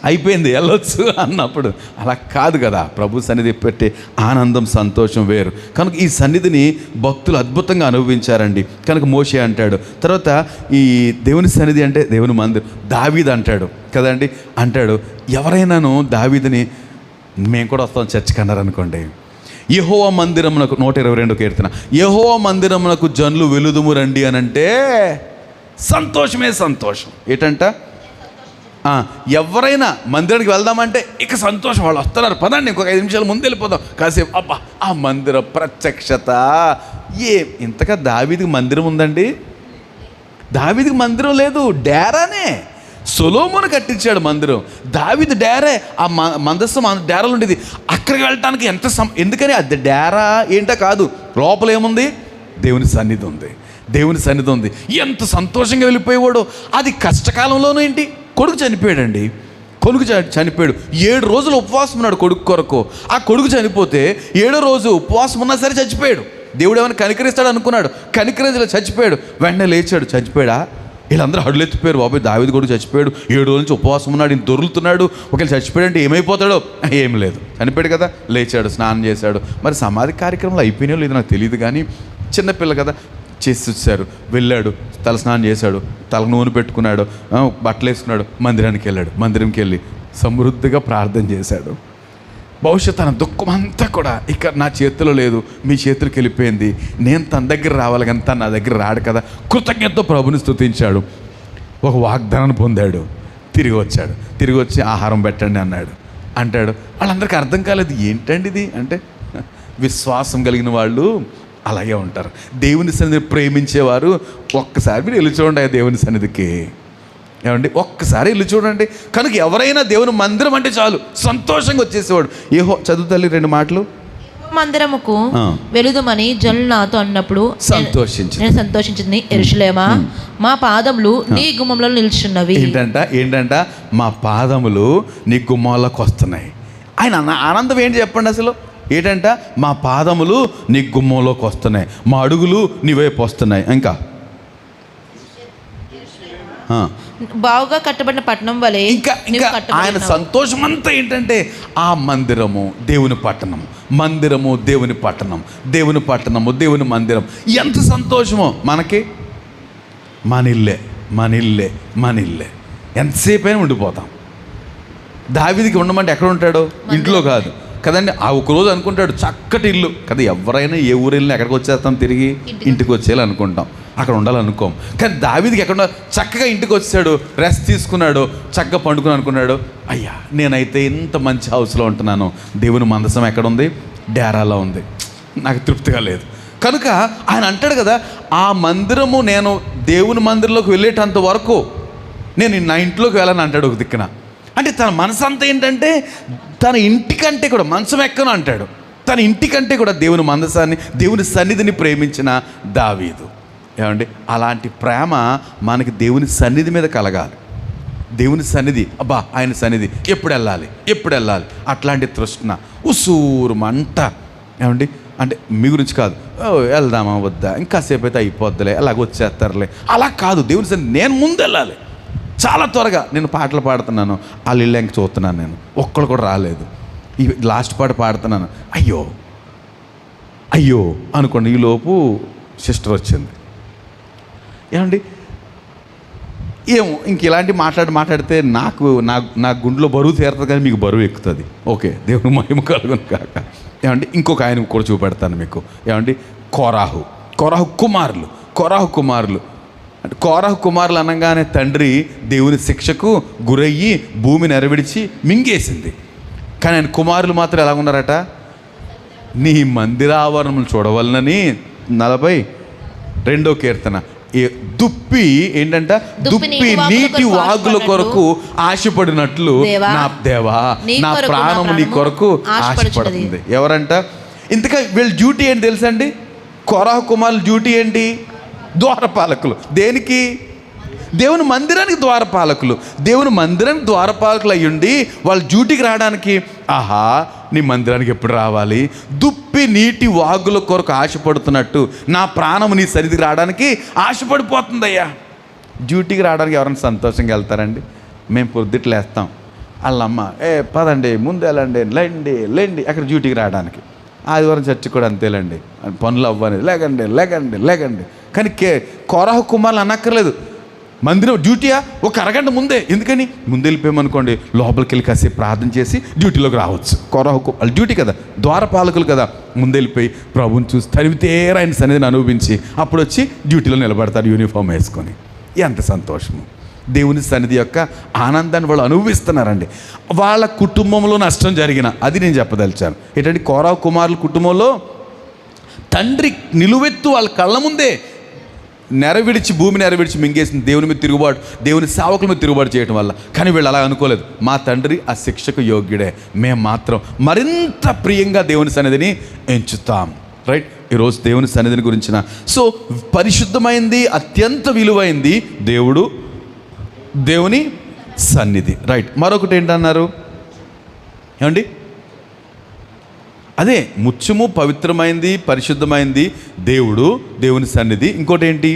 అయిపోయింది వెళ్ళొచ్చు అన్నప్పుడు అలా కాదు కదా. ప్రభు సన్నిధి పెట్టే ఆనందం, సంతోషం వేరు. కనుక ఈ సన్నిధిని భక్తులు అద్భుతంగా అనుభవించారండి. కనుక మోషే అంటాడు. తర్వాత ఈ దేవుని సన్నిధి అంటే దేవుని మందిరం. దావీదు అంటాడు కదండి, అంటాడు ఎవరైనాను దావీదుని మేము కూడా వస్తాం చర్చికి అన్నారు అనుకోండి, యెహోవా మందిరమునకు 122 కీర్తన, యెహోవా మందిరమునకు జనులు వెలుదుము రండి అని అంటే సంతోషమే సంతోషం. ఏంటంట, ఎవరైనా మందిరానికి వెళ్దామంటే ఇక సంతోషం, వాళ్ళు వస్తున్నారు పదండి, ఇంకొక 5 నిమిషాలు ముందు వెళ్ళిపోదాం కాసేపు. అబ్బా ఆ మందిర ప్రత్యక్షత. ఇంతగా దావీదికి మందిరం ఉందండి? దావీదికి మందిరం లేదు, డేరానే. సొలొమోను కట్టించాడు మందిరం, దావీదు డేరే. ఆ మందస్సం డేరాలు ఉండేది. అక్కడికి వెళ్ళటానికి ఎందుకని అది డేరా ఏంటో కాదు, లోపల ఏముంది? దేవుని సన్నిధి ఉంది, దేవుని సన్నిధి ఉంది. ఎంత సంతోషంగా వెళ్ళిపోయేవాడు. అది కష్టకాలంలోనూ ఏంటి, కొడుకు చనిపోయాడండి. కొడుకు చనిపోయాడు, 7 రోజులు ఉపవాసం ఉన్నాడు కొడుకు కొరకు. ఆ కొడుకు చనిపోతే 7వ రోజు ఉపవాసం ఉన్నా సరే చచ్చిపోయాడు. దేవుడు ఏమైనా కనికరిస్తాడు అనుకున్నాడు, కనికరించలే, చచ్చిపోయాడు. వెంటనే లేచాడు, చచ్చిపోయాడా? వీళ్ళందరూ హడులెత్తిపోయారు, బాబాయ్ దావీదు కొడుకు చచ్చిపోయాడు, 7 రోజుల నుంచి ఉపవాసం ఉన్నాడు, ఇంత దొరుకుతున్నాడు, ఒకవేళ చచ్చిపోయాడు అంటే ఏమైపోతాడో. ఏం లేదు, చనిపోయాడు కదా, లేచాడు, స్నానం చేశాడు. మరి సమాధి కార్యక్రమాలు అయిపోయినాయో లేదో నాకు తెలియదు, కానీ చిన్నపిల్ల కదా చేసి వచ్చారు. వెళ్ళాడు, తల స్నానం చేశాడు, తల నూనె పెట్టుకున్నాడు, బట్టలు వేసుకున్నాడు, మందిరానికి వెళ్ళాడు. మందిరంకి వెళ్ళి సమృద్ధిగా ప్రార్థన చేశాడు. భవిష్యత్ తన దుఃఖం అంతా కూడా ఇక నా చేతిలో లేదు, మీ చేతులకు వెళ్ళిపోయింది, నేను తన దగ్గర రావాలి కానీ తను నా దగ్గర రాడు కదా. కృతజ్ఞతతో ప్రభుని స్తుతించాడు, ఒక వాగ్దానాన్ని పొందాడు. తిరిగి వచ్చాడు, తిరిగి వచ్చి ఆహారం పెట్టండి అంటాడు. వాళ్ళందరికీ అర్థం కాలేదు, ఏంటండి ఇది అంటే. విశ్వాసం కలిగిన వాళ్ళు అలాగే ఉంటారు. దేవుని సన్నిధి ప్రేమించేవారు ఒక్కసారి మీరు వెళ్ళి చూడండి ఆ దేవుని సన్నిధికి, ఏమండి, ఒక్కసారి వెళ్ళి చూడండి. కనుక ఎవరైనా దేవుని మందిరం అంటే చాలు సంతోషంగా వచ్చేసేవాడు. చదువు తల్లి 2 మాటలు. మందిరముకు వెలుదుమని జనులు నాతో అన్నప్పుడు నేను సంతోషించింది. యెరూషలేమా, మా పాదములు నీ గుమ్మంలో నిల్చున్నవి. ఏంటంట మా పాదములు నీ గుమ్మాల్లోకి వస్తున్నాయి. ఆయన ఆనందం ఏంటి చెప్పండి అసలు. ఏంటంట? మా పాదములు నీ గుమ్మంలోకి వస్తున్నాయి, మా అడుగులు నీ వైపు వస్తున్నాయి. ఇంకా బావుగా కట్టబడిన పట్టణం వలె ఇంకా ఆయన సంతోషం అంతా ఏంటంటే ఆ మందిరము దేవుని పట్టణము, మందిరము దేవుని పట్టణం, దేవుని పట్టణము దేవుని మందిరం. ఎంత సంతోషమో మనకి. మన ఇల్లే ఎంతసేపు అయినా ఉండిపోతాం. దావీదుకి ఉండమంటే ఎక్కడ ఉంటాడు? ఇంట్లో కాదు కదండి. ఆ ఒకరోజు అనుకుంటాడు చక్కటి ఇల్లు కదా. ఎవరైనా ఏ ఊరు వెళ్ళినా ఎక్కడికి వచ్చేస్తాం? తిరిగి ఇంటికి వచ్చేయాలి అనుకుంటాం, అక్కడ ఉండాలనుకోం. కానీ దావీదుకి ఎక్కడ చక్కగా ఇంటికి వచ్చాడు, రెస్ట్ తీసుకున్నాడు, చక్కగా పండుకుని అనుకున్నాడు, అయ్యా నేనైతే ఇంత మంచి హౌస్లో ఉంటున్నాను, దేవుని మందసం ఎక్కడ ఉంది? డేరాలో ఉంది, నాకు తృప్తిగా లేదు. కనుక ఆయన అంటాడు కదా, ఆ మందిరము నేను దేవుని మందిరంలోకి వెళ్ళేటంత వరకు నేను నా ఇంట్లోకి వెళ్ళను అంటాడు ఒక దిక్కున. అంటే తన మనసు అంతా ఏంటంటే తన ఇంటికంటే కూడా మంచం ఎక్కను అంటాడు. తన ఇంటికంటే కూడా దేవుని మందసాన్ని, దేవుని సన్నిధిని ప్రేమించిన దావీదు. ఏమండి, అలాంటి ప్రేమ మనకి దేవుని సన్నిధి మీద కలగాలి. దేవుని సన్నిధి, అబ్బా ఆయన సన్నిధి ఎప్పుడు వెళ్ళాలి అట్లాంటి తృష్ణ, ఉసూరు మంట. ఏమండి, అంటే మీ గురించి కాదు, వెళ్దామా వద్దా, ఇంకాసేపు అయితే అయిపోద్దులే, అలాగ వచ్చేస్తారులే, అలా కాదు. దేవుని సన్నిధి నేను ముందు వెళ్ళాలి చాలా త్వరగా. నేను పాటలు పాడుతున్నాను, వాళ్ళు ఇళ్ళ ఇంక చూస్తున్నాను, నేను ఒక్కడు కూడా రాలేదు. ఈ లాస్ట్ పాట పాడుతున్నాను, అయ్యో అనుకోండి, ఈలోపు సిస్టర్ వచ్చింది. ఏమండి, ఇంక ఇలాంటి మాట్లాడితే నా గుండెలో బరువు తీరుతుంది, కానీ మీకు బరువు ఎక్కుతుంది. ఓకే, దేవుని మహిమ కలుగును కాక. ఏమండి, ఇంకొక ఆయన కూడా చూపెడతాను మీకు. ఏమండి, కోరాహు కుమారులు అంటే కోరాహు కుమారులు అనగానే తండ్రి దేవుని శిక్షకు గురయ్యి భూమిని ఎరవిడిచి మింగేసింది. కానీ ఆయన కుమారులు మాత్రం ఎలా ఉన్నారట? నీ మందిరావరణములు చూడవలనని 42వ కీర్తన. దుప్పి ఏంటంట? దుప్పి నీటి వాగుల కొరకు ఆశపడినట్లు నా దేవా, నా ప్రాణము నీ కొరకు ఆశపడుతుంది. ఎవరంట? ఇంతగా వీళ్ళ డ్యూటీ ఏంటి తెలుసండి? కోరాహు కుమారుల డ్యూటీ ఏంటి? ద్వారపాలకులు. దేనికి? దేవుని మందిరానికి ద్వారపాలకులు. దేవుని మందిరానికి ద్వారపాలకులు అయ్యుండి వాళ్ళ డ్యూటీకి రావడానికి, ఆహా నీ మందిరానికి ఎప్పుడు రావాలి? దుప్పి నీటి వాగుల కొరకు ఆశపడుతున్నట్టు నా ప్రాణము నీ సన్నిధికి రావడానికి ఆశపడిపోతుందయ్యా. డ్యూటీకి రావడానికి ఎవరైనా సంతోషంగా వెళ్తారండి? మేము పొద్దుట్లు వేస్తాం, వాళ్ళమ్మ పదండి ముందు వెళ్ళండి, లేండి అక్కడ డ్యూటీకి రావడానికి. ఆదివారం చర్చి కూడా అంతేలేండి, పనులు అవ్వని లేకండి. కానీ కోరాహు కుమారులు అనక్కర్లేదు, మందిరం డ్యూటీయా ఒక అరగంట ముందే. ఎందుకని? ముందు వెళ్ళిపోయామనుకోండి, లోపలికి వెళ్ళి కాసేపు ప్రార్థన చేసి డ్యూటీలోకి రావచ్చు. కోరాహు వాళ్ళ డ్యూటీ కదా, ద్వారపాలకులు కదా. ముందు వెళ్ళిపోయి ప్రభుని చూసి తరివితేరా ఆయన సన్నిధిని అనుభవించి అప్పుడు వచ్చి డ్యూటీలో నిలబడతారు యూనిఫామ్ వేసుకొని. ఎంత సంతోషము! దేవుని సన్నిధి యొక్క ఆనందాన్ని వాళ్ళు అనుభవిస్తున్నారండి. వాళ్ళ కుటుంబంలో నష్టం జరిగిన అది నేను చెప్పదలిచాను. ఏంటంటే కోరాహు కుమారుల కుటుంబంలో తండ్రి నిలువెత్తు వాళ్ళ కళ్ళ ముందే భూమిని నెరవిడిచి మింగేసింది దేవుని మీద తిరుగుబాటు, దేవుని సేవకుల మీద తిరుగుబాటు చేయడం వల్ల. కానీ వీళ్ళు అలా అనుకోలేదు, మా తండ్రి ఆ శిక్షకు యోగ్యుడే, మేము మాత్రం మరింత ప్రియంగా దేవుని సన్నిధిని ఎంచుతాం. రైట్, ఈరోజు దేవుని సన్నిధిని గురించిన పరిశుద్ధమైంది, అత్యంత విలువైంది దేవుని సన్నిధి. రైట్, మరొకటి ఏంటన్నారు? ఏమండి, అదే ముత్యము పవిత్రమైంది, పరిశుద్ధమైంది దేవుని సన్నిధి. ఇంకోటి ఏంటది?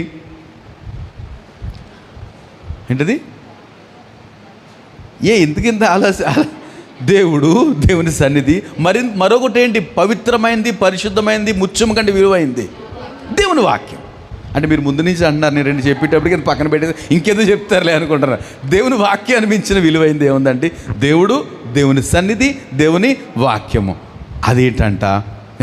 ఇంతకింత దేవుని సన్నిధి. మరొకటి ఏంటి? పవిత్రమైంది, పరిశుద్ధమైంది, ముత్యము కంటే విలువైంది దేవుని వాక్యం. అంటే మీరు ముందు నుంచి అంటున్నారు, నేను 2 చెప్పేటప్పటికి పక్కన పెట్టేసి ఇంకేదో చెప్తారులే అనుకుంటున్నారు. దేవుని వాక్యం అనిపించిన విలువైంది ఏముందంటే దేవుని సన్నిధి, దేవుని వాక్యము. అదేంటంట?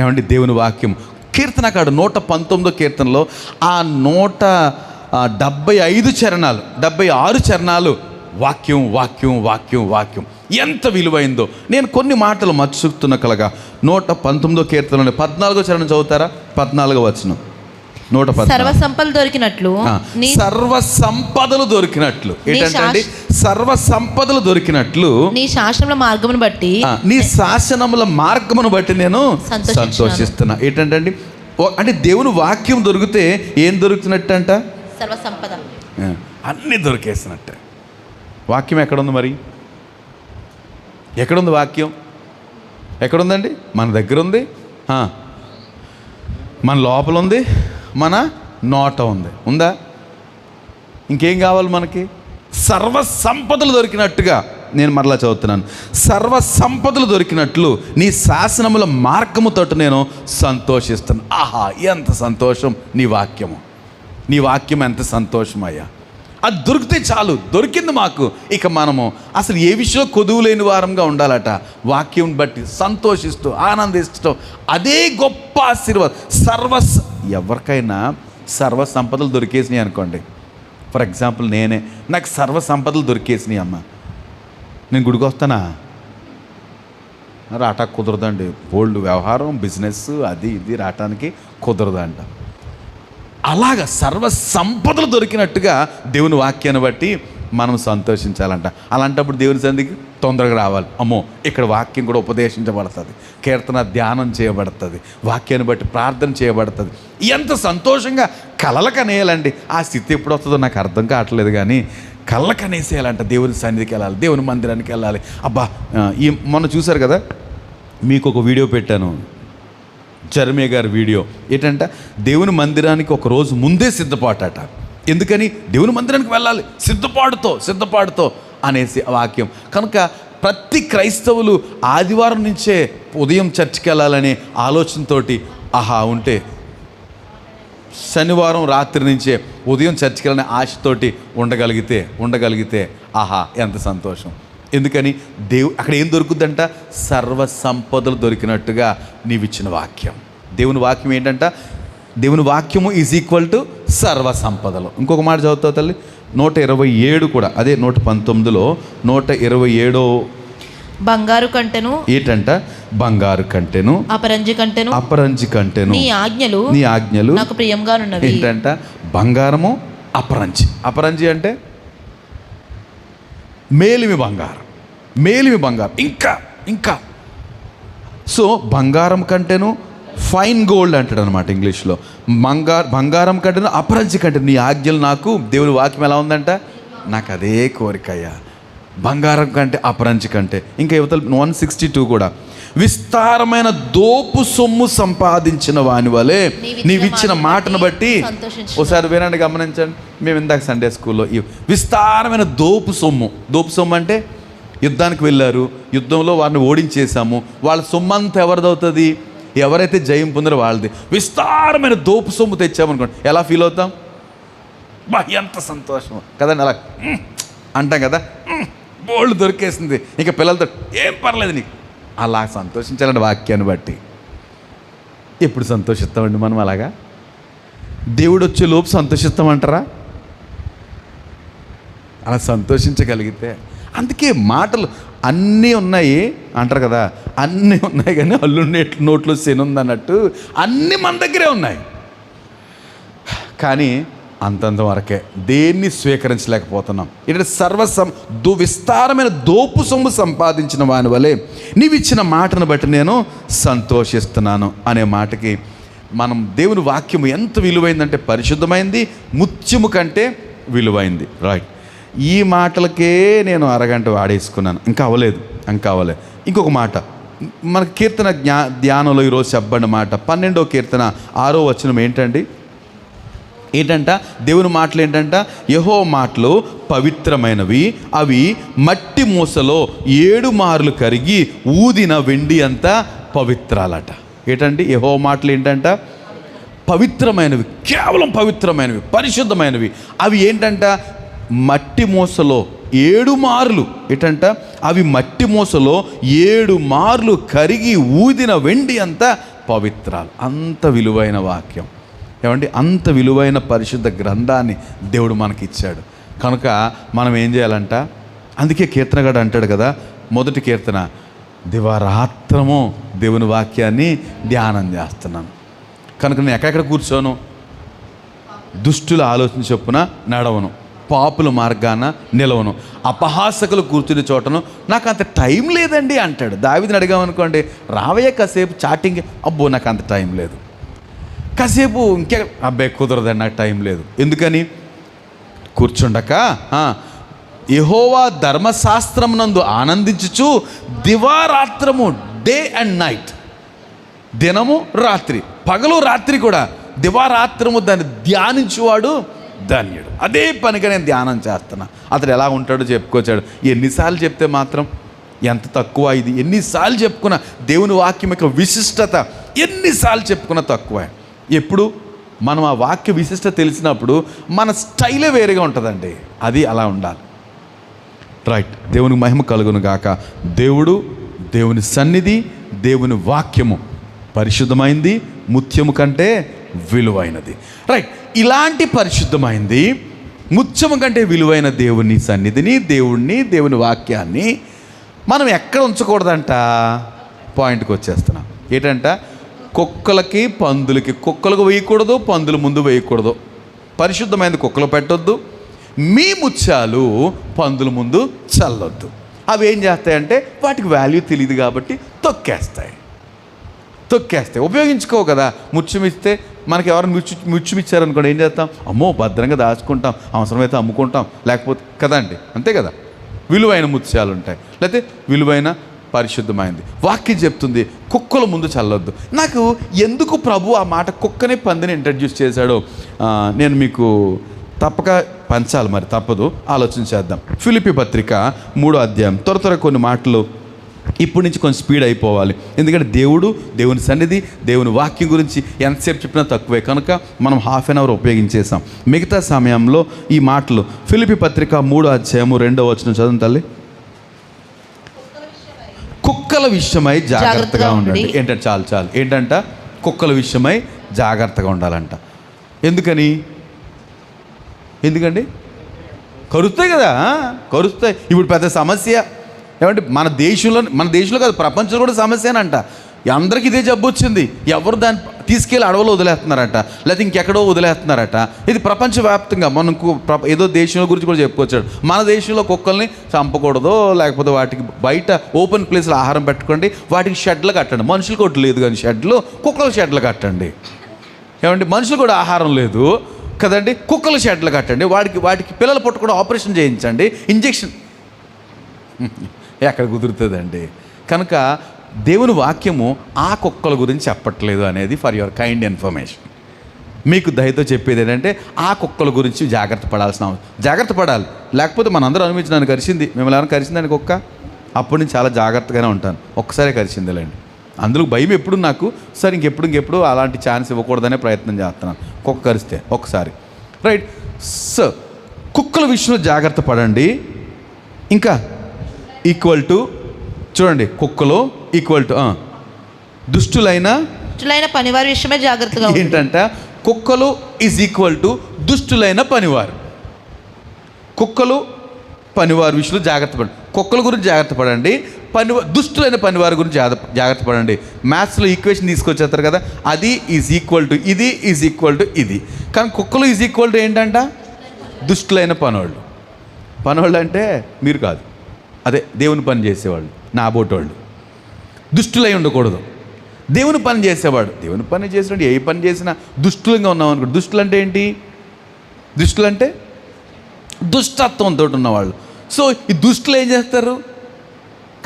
ఏమండి, దేవుని వాక్యం. కీర్తనకాడు 119వ కీర్తనలో ఆ 175 చరణాలు, 76 చరణాలు వాక్యం ఎంత విలువైందో. నేను కొన్ని మాటలు మర్చిస్తున్న కలగా 119వ కీర్తనలోని 14వ చరణం చదువుతారా? 14వ వచనం. 114. సర్వ సంపదలు దొరికినట్లు ఏంటంటే సర్వ సంపదలు దొరికినట్లు నీ శాసనముల మార్గమును బట్టి నేను సంతోషిస్తున్నా. ఏంటంటే అంటే దేవుని వాక్యం దొరికితే ఏం దొరుకుతున్నట్టు అంట? సర్వ సంపద అన్నీ దొరికేసినట్టే. వాక్యం ఎక్కడుంది మరి? ఎక్కడుంది వాక్యం? ఎక్కడుందండి? మన దగ్గర ఉంది, మన లోపల ఉంది, మన నోట ఉంది. ఉందా? ఇంకేం కావాలి మనకి? సర్వ సంపదలు దొరికినట్టుగా, నేను మరలా చదువుతున్నాను, సర్వ సంపదలు దొరికినట్లు నీ శాసనముల మార్గముతో నేను సంతోషిస్తాను. ఆహా, ఎంత సంతోషం! నీ వాక్యం ఎంత సంతోషం అయ్యా! అది దొరికితే చాలు, దొరికింది మాకు. ఇక మనము అసలు ఏ విషయంలో కొదువు లేని వారంగా ఉండాలట. వాక్యం బట్టి సంతోషిస్తూ ఆనందిస్తూ, అదే గొప్ప ఆశీర్వాదం. ఎవరికైనా సర్వ సంపదలు దొరికేసినాయి అనుకోండి. ఫర్ ఎగ్జాంపుల్ నాకు సర్వ సంపదలు దొరికేసినాయి అమ్మ, నేను గుడికి వస్తానా? రావటానికి కుదరదండి. ఓల్డ్ వ్యవహారం, బిజినెస్, అది ఇది రావటానికి కుదరదంట. అలాగ సర్వ సంపదలు దొరికినట్టుగా దేవుని వాక్యాన్ని బట్టి మనం సంతోషించాలంట. అలాంటప్పుడు దేవుని సన్నిధికి తొందరగా రావాలి. అమ్మో, ఇక్కడ వాక్యం కూడా ఉపదేశించబడుతుంది, కీర్తన ధ్యానం చేయబడుతుంది, వాక్యాన్ని బట్టి ప్రార్థన చేయబడుతుంది. ఎంత సంతోషంగా కలలకనేయాలండి. ఆ స్థితి ఎప్పుడు వస్తుందో నాకు అర్థం కావట్లేదు, కానీ కళ్ళకనేసేయాలంట. దేవుని సన్నిధికి వెళ్ళాలి, దేవుని మందిరానికి వెళ్ళాలి. అబ్బా, మొన్న చూశారు కదా, మీకు ఒక వీడియో పెట్టాను, జర్మియా గారి వీడియో. ఏంటంట, దేవుని మందిరానికి ఒక రోజు ముందే సిద్ధపాటట. ఎందుకని? దేవుని మందిరానికి వెళ్ళాలి సిద్ధపాటుతో అనేసి వాక్యం. కనుక ప్రతి క్రైస్తవులు ఆదివారం నుంచే ఉదయం చర్చికి వెళ్ళాలనే ఆలోచనతోటి ఉంటే, శనివారం రాత్రి నుంచే ఉదయం చర్చికి వెళ్ళాలనే ఆశతోటి ఉండగలిగితే ఎంత సంతోషం! ఎందుకని? అక్కడ ఏం దొరుకుద్దంట? సర్వ సంపదలు దొరికినట్టుగా నీవిచ్చిన వాక్యం. దేవుని వాక్యం ఏంటంట? దేవుని వాక్యము ఈజ్ ఈక్వల్ టు సర్వ సంపదలు. ఇంకొక మాట చదువుతావు తల్లి, 127 కూడా, అదే 119లో 127 బంగారు కంటెను ఏంటంట? బంగారు కంటెను, అపరంజి కంటెను నీ ఆజ్ఞలు నాకు ప్రియంగానున్నవి. ఏంటంట? బంగారము, అపరంజి అంటే మేలిమి బంగారం, ఇంకా సో బంగారం కంటేను ఫైన్ గోల్డ్ అంటాడు అనమాట ఇంగ్లీష్లో. బంగారం కంటేను అపరంజి కంటేను నీ ఆజ్ఞలు నాకు. దేవుని వాక్యం ఎలా ఉందంట? నాకు అదే కోరికయ్యా, బంగారం కంటే అపరంజి కంటే. ఇంకా యువతలు 162 కూడా, విస్తారమైన దోపు సొమ్ము సంపాదించిన వాని వలె నీవిచ్చిన మాటను బట్టి. ఒకసారి వినండి, గమనించండి. మేము ఇందాక సండే స్కూల్లో విస్తారమైన దోపు సొమ్ము అంటే యుద్ధానికి వెళ్ళారు, యుద్ధంలో వారిని ఓడించేశాము, వాళ్ళ సొమ్ము అంతా ఎవరిదవుతుంది? ఎవరైతే జయం పొందారో వాళ్ళది. విస్తారమైన దోపు సొమ్ము తెచ్చామనుకోండి, ఎలా ఫీల్ అవుతాం? ఎంత సంతోషం కదండి! అలా అంటాం కదా, బోల్డ్ దొరికేసింది, ఇంకా పిల్లలతో ఏం పర్లేదు నీకు. అలా సంతోషించాలండి వాక్యాన్ని బట్టి. ఎప్పుడు సంతోషిస్తామండి మనం అలాగా? దేవుడు వచ్చే లోపు సంతోషిస్తామంటారా? అలా సంతోషించగలిగితే, అందుకే మాటలు అన్నీ ఉన్నాయి అంటారు కదా, అన్నీ ఉన్నాయి కానీ అల్లు నోట్లో శనుంది అన్నట్టు అన్నీ మన దగ్గరే ఉన్నాయి. కానీ అంతంత వరకే, దేన్ని స్వీకరించలేకపోతున్నాం. ఏంటంటే విస్తారమైన దోపు సొమ్ము సంపాదించిన వాని వలె నీవిచ్చిన మాటను బట్టి నేను సంతోషిస్తున్నాను అనే మాటకి మనం దేవుని వాక్యము ఎంత విలువైందంటే, పరిశుద్ధమైంది, ముత్యము కంటే విలువైంది. రైట్, ఈ మాటలకే నేను అరగంట వాడేసుకున్నాను, ఇంకా అవ్వలేదు. ఇంకొక మాట మనకి కీర్తన ధ్యానంలో ఈరోజు చెప్పబడిన మాట 12వ కీర్తన 6వ వచనం ఏంటంట? దేవుని మాటలు ఏంటంట? యెహోవా మాటలు పవిత్రమైనవి, అవి మట్టి మూసలో 7 మార్లు కరిగి ఊదిన వెండి అంతా పవిత్రాలట. ఏంటండి? యెహోవా మాటలు ఏంటంట? పవిత్రమైనవి, కేవలం పవిత్రమైనవి, పరిశుద్ధమైనవి. అవి ఏంటంట? మట్టి మూసలో 7 మార్లు. ఏంటంట? అవి మట్టి మూసలో 7 మార్లు కరిగి ఊదిన వెండి అంతా పవిత్రాలు. అంత విలువైన వాక్యం ఏమండి, అంత విలువైన పరిశుద్ధ గ్రంథాన్ని దేవుడు మనకి ఇచ్చాడు. కనుక మనం ఏం చేయాలంట? అందుకే కీర్తనగాడు అంటాడు కదా, మొదటి కీర్తన, దివారాత్రము దేవుని వాక్యాన్ని ధ్యానం చేస్తున్నాను. కనుక నేను ఎక్కడెక్కడ కూర్చోను? దుష్టుల ఆలోచన చొప్పున నడవను, పాపుల మార్గాన నిలవను, అపహాసకులు కూర్చునే చోటను నాకు అంత టైం లేదండి అంటాడు. దావీదుని అడిగామనుకోండి, రావయ్య కాసేపు చాటింగ్, అబ్బో నాకు అంత టైం లేదు, కాసేపు ఇంకే, అబ్బాయి కుదరదండి నాకు టైం లేదు. ఎందుకని? కూర్చుండక యెహోవా ధర్మశాస్త్రమునందు ఆనందించుచు దివారాత్రము డే అండ్ నైట్, దినము రాత్రి, పగలు రాత్రి కూడా దివారాత్రము దాన్ని ధ్యానించువాడు ధన్యుడు. అదే పనిగా నేను ధ్యానం చేస్తున్నా. అతడు ఎలా ఉంటాడో చెప్పుకొచ్చాడు. ఎన్నిసార్లు చెప్తే మాత్రం ఎంత తక్కువ ఇది. ఎన్నిసార్లు చెప్పుకున్న దేవుని వాక్యం యొక్క విశిష్టత ఎన్నిసార్లు చెప్పుకున్న తక్కువ. ఎప్పుడు మనం ఆ వాక్య విశిష్టత తెలిసినప్పుడు మన స్టైలే వేరేగా ఉంటుందండి. అది అలా ఉండాలి. రైట్. దేవునికి మహిమ కలుగును గాక. దేవుడు, దేవుని సన్నిధి, దేవుని వాక్యము పరిశుద్ధమైంది, ముత్యము కంటే విలువైనది. రైట్. ఇలాంటి పరిశుద్ధమైంది, ముత్యము కంటే విలువైన దేవుని సన్నిధిని, దేవుణ్ణి, దేవుని వాక్యాన్ని మనం ఎక్కడ ఉంచకూడదంట. పాయింట్కి వచ్చేస్తున్నాం. ఏంటంట? కుక్కలకి పందులకి, కుక్కలకు వేయకూడదు, పందుల ముందు వేయకూడదు. పరిశుద్ధమైనది కుక్కలు పెట్టొద్దు, మీ ముత్యాలు పందుల ముందు చల్లొద్దు. అవి ఏం చేస్తాయంటే వాటికి వాల్యూ తెలియదు కాబట్టి తొక్కేస్తాయి. ఉపయోగించుకోవు కదా. ముత్యం ఇస్తే మనకి ఎవరైనా ముత్యం ఇచ్చారనుకోండి, ఏం చేస్తాం? అమ్మో భద్రంగా దాచుకుంటాం, అవసరమైతే అమ్ముకుంటాం, లేకపోతే కదండి, అంతే కదా. విలువైన ముత్యాలు ఉంటాయి, లేకపోతే విలువైన పరిశుద్ధమైంది. వాక్యం చెప్తుంది కుక్కల ముందు చల్లొద్దు. నాకు ఎందుకు ప్రభు ఆ మాట కుక్కని పందిని ఇంట్రడ్యూస్ చేశాడో నేను మీకు తప్పక పంచాలి, మరి తప్పదు, ఆలోచన చేద్దాం. ఫిలిప్పీ పత్రిక 3వ అధ్యాయం. త్వర కొన్ని మాటలు ఇప్పటి నుంచి కొంచెం స్పీడ్ అయిపోవాలి, ఎందుకంటే దేవుడు, దేవుని సన్నిధి, దేవుని వాక్యం గురించి ఎంతసేపు చెప్పినా తక్కువే కనుక మనం హాఫ్ అన్ అవర్ ఉపయోగించేసాం. మిగతా సమయంలో ఈ మాటలు ఫిలిప్పీ పత్రిక 3వ అధ్యాయం 2వ వచనం చదువు తల్లి. కుక్కల విషయమై జాగ్రత్తగా ఉండండి. ఏంటంటే చాలు ఏంటంట? కుక్కల విషయమై జాగ్రత్తగా ఉండాలంట. ఎందుకండి? కరుస్తాయి కదా, కరుస్తాయి. ఇప్పుడు పెద్ద సమస్య ఏమంటే మన దేశంలో కాదు, ప్రపంచంలో కూడా సమస్యనంట. అందరికీ ఇదే జబ్బు వచ్చింది. ఎవరు దాన్ని తీసుకెళ్ళి అడవులో వదిలేస్తున్నారట, లేకపోతే ఇంకెక్కడో వదిలేస్తున్నారట. ఇది ప్రపంచవ్యాప్తంగా. మనకు ఏదో దేశంలో గురించి కూడా చెప్పుకొచ్చాడు. మన దేశంలో కుక్కల్ని చంపకూడదు, లేకపోతే వాటికి బయట ఓపెన్ ప్లేస్లో ఆహారం పెట్టుకోండి, వాటికి షెడ్లు కట్టండి. మనుషులు కొట్టు లేదు కానీ షెడ్లు, కుక్కల షెడ్లు కట్టండి. ఏమంటే మనుషులు కూడా ఆహారం లేదు కదండి, కుక్కల షెడ్లు కట్టండి. వాటికి పిల్లలు పుట్టకుండా ఆపరేషన్ చేయించండి, ఇంజెక్షన్. ఎక్కడ కుదురుతుందండి? కనుక దేవుని వాక్యము ఆ కుక్కల గురించి చెప్పట్లేదు అనేది ఫర్ యువర్ కైండ్ ఇన్ఫర్మేషన్. మీకు దయతో చెప్పేది ఏంటంటే ఆ కుక్కల గురించి జాగ్రత్త పడాలి. లేకపోతే మనందరూ అనుభవించి నన్ను కరిచింది, మిమ్మల్ని ఎవరైనా కరిచిందని కుక్క, అప్పటి నుంచి చాలా జాగ్రత్తగానే ఉంటాను. ఒక్కసారే కరిచిందిలేండి. అందులో భయం ఎప్పుడు నాకు, సరే ఇంకెప్పుడు అలాంటి ఛాన్స్ ఇవ్వకూడదనే ప్రయత్నం చేస్తున్నాను. కుక్క కరిస్తే ఒక్కసారి. రైట్. సో కుక్కల విషయంలో జాగ్రత్త పడండి. ఇంకా ఈక్వల్ టు చూడండి, కుక్కలు ఈక్వల్ టు దుష్టులైన పనివారి విషయమే జాగ్రత్తగా. ఏంటంట? కుక్కలు ఈజ్ ఈక్వల్ టు దుష్టులైన పనివారు. కుక్కలు పనివారి విషయంలో జాగ్రత్త పడండి. కుక్కల గురించి జాగ్రత్త పడండి, దుష్టులైన పనివారి గురించి జాగ్రత్త పడండి. మ్యాథ్స్లో ఈక్వేషన్ తీసుకొచ్చేస్తారు కదా, అది ఈజ్ ఈక్వల్ టు ఇది ఈజ్ ఈక్వల్ టు ఇది. కానీ కుక్కలు ఈజ్ ఈక్వల్ టు ఏంటంట? దుష్టులైన పనోళ్ళు అంటే మీరు కాదు, అదే దేవుని పని చేసేవాళ్ళు, నా బోటోళ్ళు. దుష్టులై ఉండకూడదు. దేవుని పని చేసేవాడు, దేవుని పని చేసినట్టు ఏ పని చేసినా దుష్టులంగా ఉన్నాం అనుకో. దుష్టులు అంటే ఏంటి? దుష్టులు అంటే దుష్టత్వంతో ఉన్నవాళ్ళు. సో ఈ దుష్టులు ఏం చేస్తారు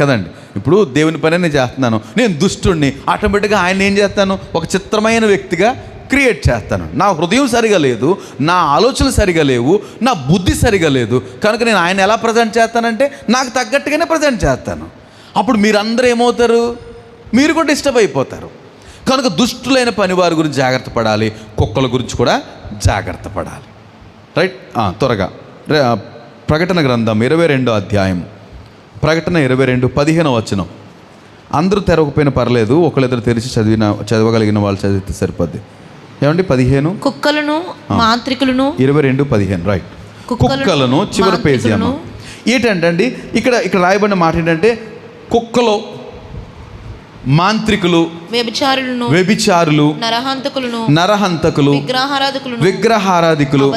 కదండి. ఇప్పుడు దేవుని పని నేను చేస్తున్నాను, నేను దుష్టుడిని, ఆటోమేటిక్గా ఆయన ఏం చేస్తాను? ఒక చిత్రమైన వ్యక్తిగా క్రియేట్ చేస్తాను. నా హృదయం సరిగా లేదు, నా ఆలోచనలు సరిగా లేవు, నా బుద్ధి సరిగా లేదు, కనుక నేను ఆయన ఎలా ప్రజెంట్ చేస్తానంటే నాకు తగ్గట్టుగానే ప్రజెంట్ చేస్తాను. అప్పుడు మీరందరూ ఏమవుతారు? మీరు కూడా డిస్టర్బ్ అయిపోతారు. కనుక దుష్టులైన పనివారి గురించి జాగ్రత్త పడాలి, కుక్కల గురించి కూడా జాగ్రత్త పడాలి. రైట్. త్వరగా ప్రకటన గ్రంథం 22వ అధ్యాయం, ప్రకటన 22:15 వచనం. అందరూ తెరవకపోయినా పర్లేదు, ఒకళ్ళిద్దరు తెరిచి చదవగలిగిన వాళ్ళు చదివితే సరిపోద్ది. ఏమండి? 15 కుక్కలను మాంత్రికులను 22:15. రైట్. కుక్కలను చివరి పేజీ అమ్మ. ఏంటంటే ఇక్కడ రాయబడిన మాట ఏంటంటే కుక్కలు, మాంత్రికులు, వ్యభిచారులు, నరహంతకులు, విగ్రహారాధికులు,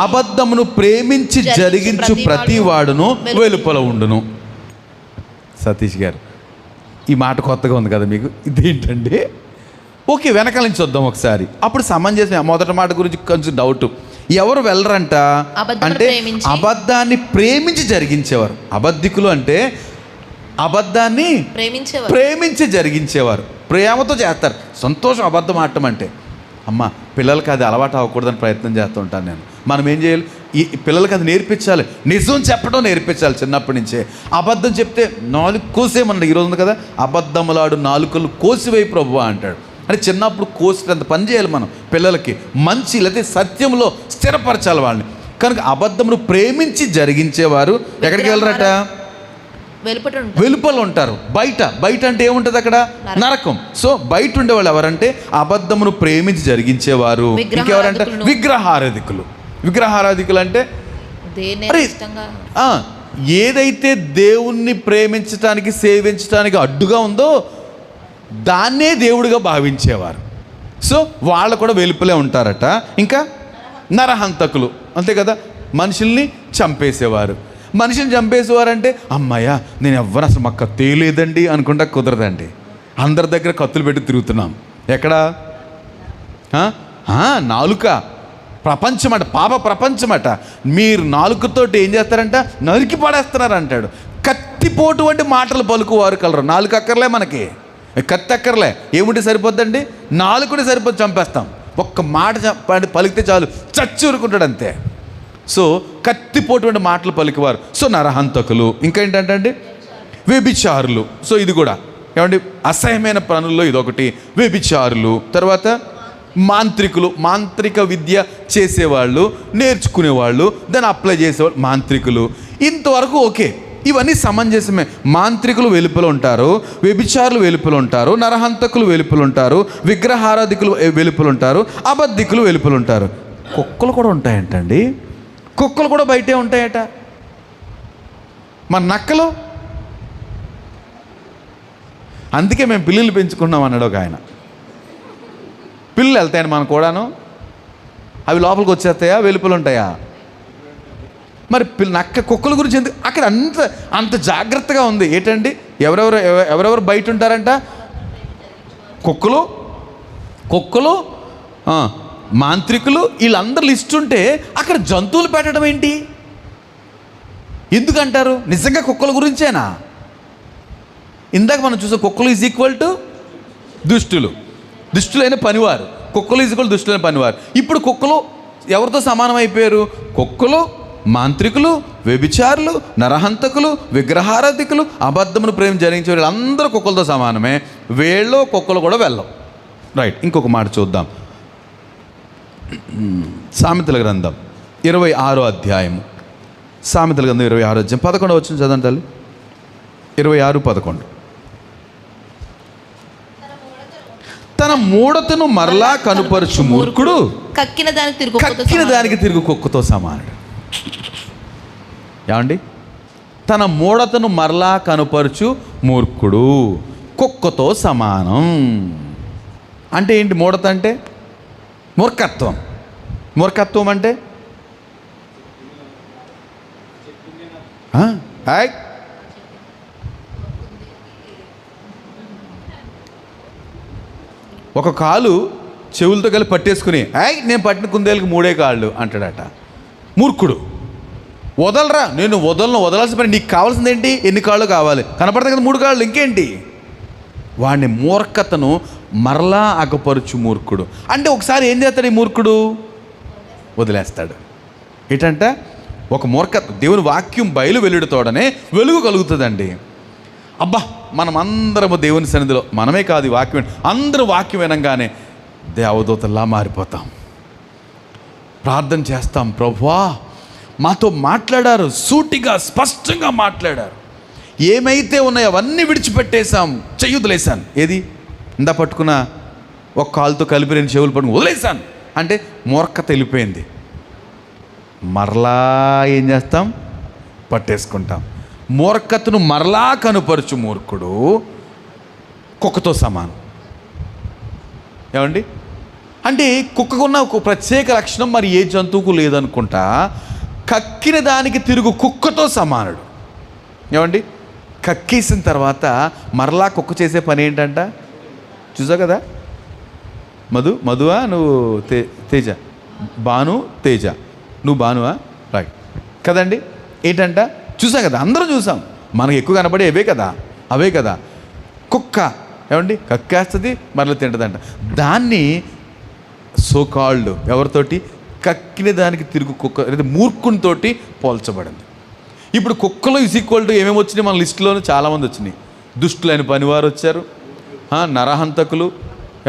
అబద్ధమును ప్రేమించి జరిగించు ప్రతి వాడును వెలుపల ఉండును. సతీష్ గారు, ఈ మాట కొత్తగా ఉంది కదా మీకు? ఇదేంటండి? ఓకే, వెనకాల నుంచి వద్దాం ఒకసారి. అప్పుడు సమంజసం. మొదటి మాట గురించి కొంచెం డౌట్. ఎవరు వెళ్ళరంట అంటే అబద్ధాన్ని ప్రేమించి జరిగించేవారు. అబద్ధికులు అంటే ప్రేమించేవారు ప్రేమించి జరిగించేవారు. ప్రేమతో చేస్తారు. సంతోషం అబద్ధం ఆడటం అంటే. అమ్మ, పిల్లలకి అది అలవాటు అవ్వకూడదని ప్రయత్నం చేస్తూ ఉంటాను నేను. మనం ఏం చేయాలి? ఈ పిల్లలకి అది నేర్పించాలి. నిజం చెప్పడం నేర్పించాలి చిన్నప్పటి నుంచే. అబద్ధం చెప్తే నాలుగు కోసేమన్నాడు. ఈరోజు ఉంది కదా, అబద్ధములాడు నాలుకలు కోసివై ప్రభువా అంటాడు. అంటే చిన్నప్పుడు కోసినంత పని చేయాలి మనం పిల్లలకి. మంచి లేకపోతే సత్యంలో స్థిరపరచాలి వాళ్ళని. కనుక అబద్ధమును ప్రేమించి జరిగించేవారు ఎక్కడికి వెళ్ళరట? వెలుపల ఉంటారు. బయట అంటే ఏముంటుంది అక్కడ? నరకం. సో బయట ఉండేవాళ్ళు ఎవరంటే అబద్ధమును ప్రేమించి జరిగించేవారు. ఇంకెవరంటే విగ్రహారాధికులు. విగ్రహారాధికులు అంటే ఏదైతే దేవుణ్ణి ప్రేమించటానికి సేవించటానికి అడ్డుగా ఉందో దాన్నే దేవుడిగా భావించేవారు. సో వాళ్ళు కూడా వెలుపలే ఉంటారట. ఇంకా నరహంతకులు, అంతే కదా, మనుషుల్ని చంపేసేవారు. మనిషిని చంపేసేవారంటే అమ్మాయ్యా నేను ఎవ్వరు అసలు మాకు కత్తే లేదండి అనుకుంటా కుదరదండి. అందరి దగ్గర కత్తులు పెట్టి తిరుగుతున్నాం. ఎక్కడ? నాలుక ప్రపంచమట, పాప ప్రపంచమట. మీరు నాలుకతోటి ఏం చేస్తారంట? నరికి పడేస్తున్నారు అంటాడు. కత్తిపోటు వంటి మాటలు పలుకువారు కలరు. నాలుక అక్కర్లే మనకి, కత్తి అక్కర్లే. ఏముంటే సరిపోద్దండి? నాలుగుంటే సరిపోద్ది, చంపేస్తాం. ఒక్క మాట పలికితే చాలు, చచ్చి ఊరుకుంటాడు అంతే. సో కత్తిపోటువంటి మాటలు పలికివారు. సో నరహంతకులు. ఇంకా ఏంటంటే వ్యభిచారులు. సో ఇది కూడా ఏమండి అసహ్యమైన పనుల్లో ఇదొకటి, వ్యభిచారులు. తర్వాత మాంత్రికులు, మాంత్రిక విద్య చేసేవాళ్ళు, నేర్చుకునేవాళ్ళు, దాన్ని అప్లై చేసేవాళ్ళు మాంత్రికులు. ఇంతవరకు ఓకే, ఇవన్నీ సమంజసమే. మాంత్రికులు వెలుపల ఉంటారు, వ్యభిచారులు వెలుపల ఉంటారు, నరహంతకులు వెలుపల ఉంటారు, విగ్రహారాధికులు వెలుపల ఉంటారు, అబద్ధికులు వెలుపల ఉంటారు. కుక్కలు కూడా ఉంటాయంటండి. కుక్కలు కూడా బయటే ఉంటాయట. మన నక్కలు, అందుకే మేము పిల్లులు పెంచుకున్నాం అన్నాడు ఒక ఆయన. పిల్లులు వెళ్తాయండి మన కూడాను. అవి లోపలికి వచ్చేస్తాయా, వెలుపలు ఉంటాయా? మరి కుక్కల గురించి ఎందుకు అక్కడ అంత జాగ్రత్తగా ఉంది? ఏంటండి, ఎవరెవరు బయట ఉంటారంట? కుక్కలు మాంత్రికులు, వీళ్ళందరూ లిస్ట్ ఉంటే అక్కడ జంతువులు పెట్టడం ఏంటి? ఎందుకంటారు? నిజంగా కుక్కల గురించేనా? ఇందాక మనం చూసాం, కుక్కలు ఈజ్ ఈక్వల్ టు దుష్టులైన పనివారు. కుక్కలు ఈజ్ ఈక్వల్ దుష్టులైన పనివారు. ఇప్పుడు కుక్కలు ఎవరితో సమానం అయిపోయారు? కుక్కలు, మాంత్రికులు, వ్యభిచారులు, నరహంతకులు, విగ్రహారాధికులు, అబద్ధమును ప్రేమ జరిగించే వాళ్ళు అందరూ కుక్కలతో సమానమే. వీళ్ళు కుక్కలు కూడా వెళ్ళం. రైట్. ఇంకొక మాట చూద్దాం. సామెతల గ్రంథం 26వ అధ్యాయము. సామెతల గ్రంథం 26వ అధ్యాయం 11వ వచనం చదవండి తల్లి. 26:11. తన మూఢతను మరలా కనుపరుచు మూర్ఖుడు కక్కిన దానికి తిరుగు కుక్కతో సమానుడు. ఏమండి? తన మూఢతను మరలా కనుపరుచు మూర్ఖుడు కుక్కతో సమానం. అంటే ఏంటి? మూఢత అంటే మూర్ఖత్వం. మూర్ఖత్వం అంటే ఒక కాలు చెవులతో కలిపి పట్టేసుకుని నేను పట్టిన కుందేలకు 3 కాళ్ళు అంటాడట. మూర్ఖుడు. వదలరా, నేను వదలాల్సిన పని, నీకు కావాల్సింది ఏంటి? ఎన్ని కాళ్ళు కావాలి? కనపడతాయి కదా 3 కాళ్ళు, ఇంకేంటి? వాడిని మూర్ఖతను మరలా అగపరుచు మూర్ఖుడు. అంటే ఒకసారి ఏం చేస్తాడు ఈ మూర్ఖుడు? వదిలేస్తాడు. ఏంటంటే ఒక మూర్ఖత్వం. దేవుని వాక్యం బయలు వెలుడుతోడనే వెలుగు కలుగుతుందండి. అబ్బా, మనం అందరము దేవుని సన్నిధిలో, మనమే కాదు ఈ వాక్యం, అందరూ వాక్యం వినంగానే దేవదూతల్లా మారిపోతాం. ప్రార్థన చేస్తాం, ప్రభువా మాతో మాట్లాడారు, సూటిగా స్పష్టంగా మాట్లాడారు, ఏమైతే ఉన్నాయో అవన్నీ విడిచిపెట్టేశాం, చెయ్యుదలేశాను. ఏది? ఇందా పట్టుకున్న ఒక కాలుతో కలిపి 2 చెవులు పట్టుకుని వదిలేశాను అంటే మూర్ఖత వెళ్ళిపోయింది. మరలా ఏం చేస్తాం? పట్టేసుకుంటాం. మూర్ఖతను మరలా కనుపరుచు మూర్ఖుడు కుక్కతో సమానం. ఏమండి? అంటే కుక్కకున్న ఒక ప్రత్యేక లక్షణం మరి ఏ జంతువుకు లేదనుకుంటా. కక్కిన దానికి తిరుగు కుక్కతో సమానుడు. ఏమండి? కక్కేసిన తర్వాత మరలా కుక్క చేసే పని ఏంటంట? చూసావు కదా, మధువా నువ్వు తేజ, భాను తేజ, నువ్వు భానువా, రైట్ కదండి? ఏంటంట? చూసాం కదా, అందరూ చూసాం. మనకు ఎక్కువ కనబడే అవే కదా. కుక్క ఏమండి కక్కేస్తుంది మరలా తింటుందంట. దాన్ని సోకాల్డ్ ఎవరితోటి కక్కిన దానికి తిరుగు కుక్క లేదా మూర్ఖునితోటి పోల్చబడింది. ఇప్పుడు కుక్కలో = ఏమేమి వచ్చినాయి మన లిస్టులోనే చాలామంది వచ్చినాయి. దుష్టులైన పనివారు వచ్చారు, నరహంతకులు,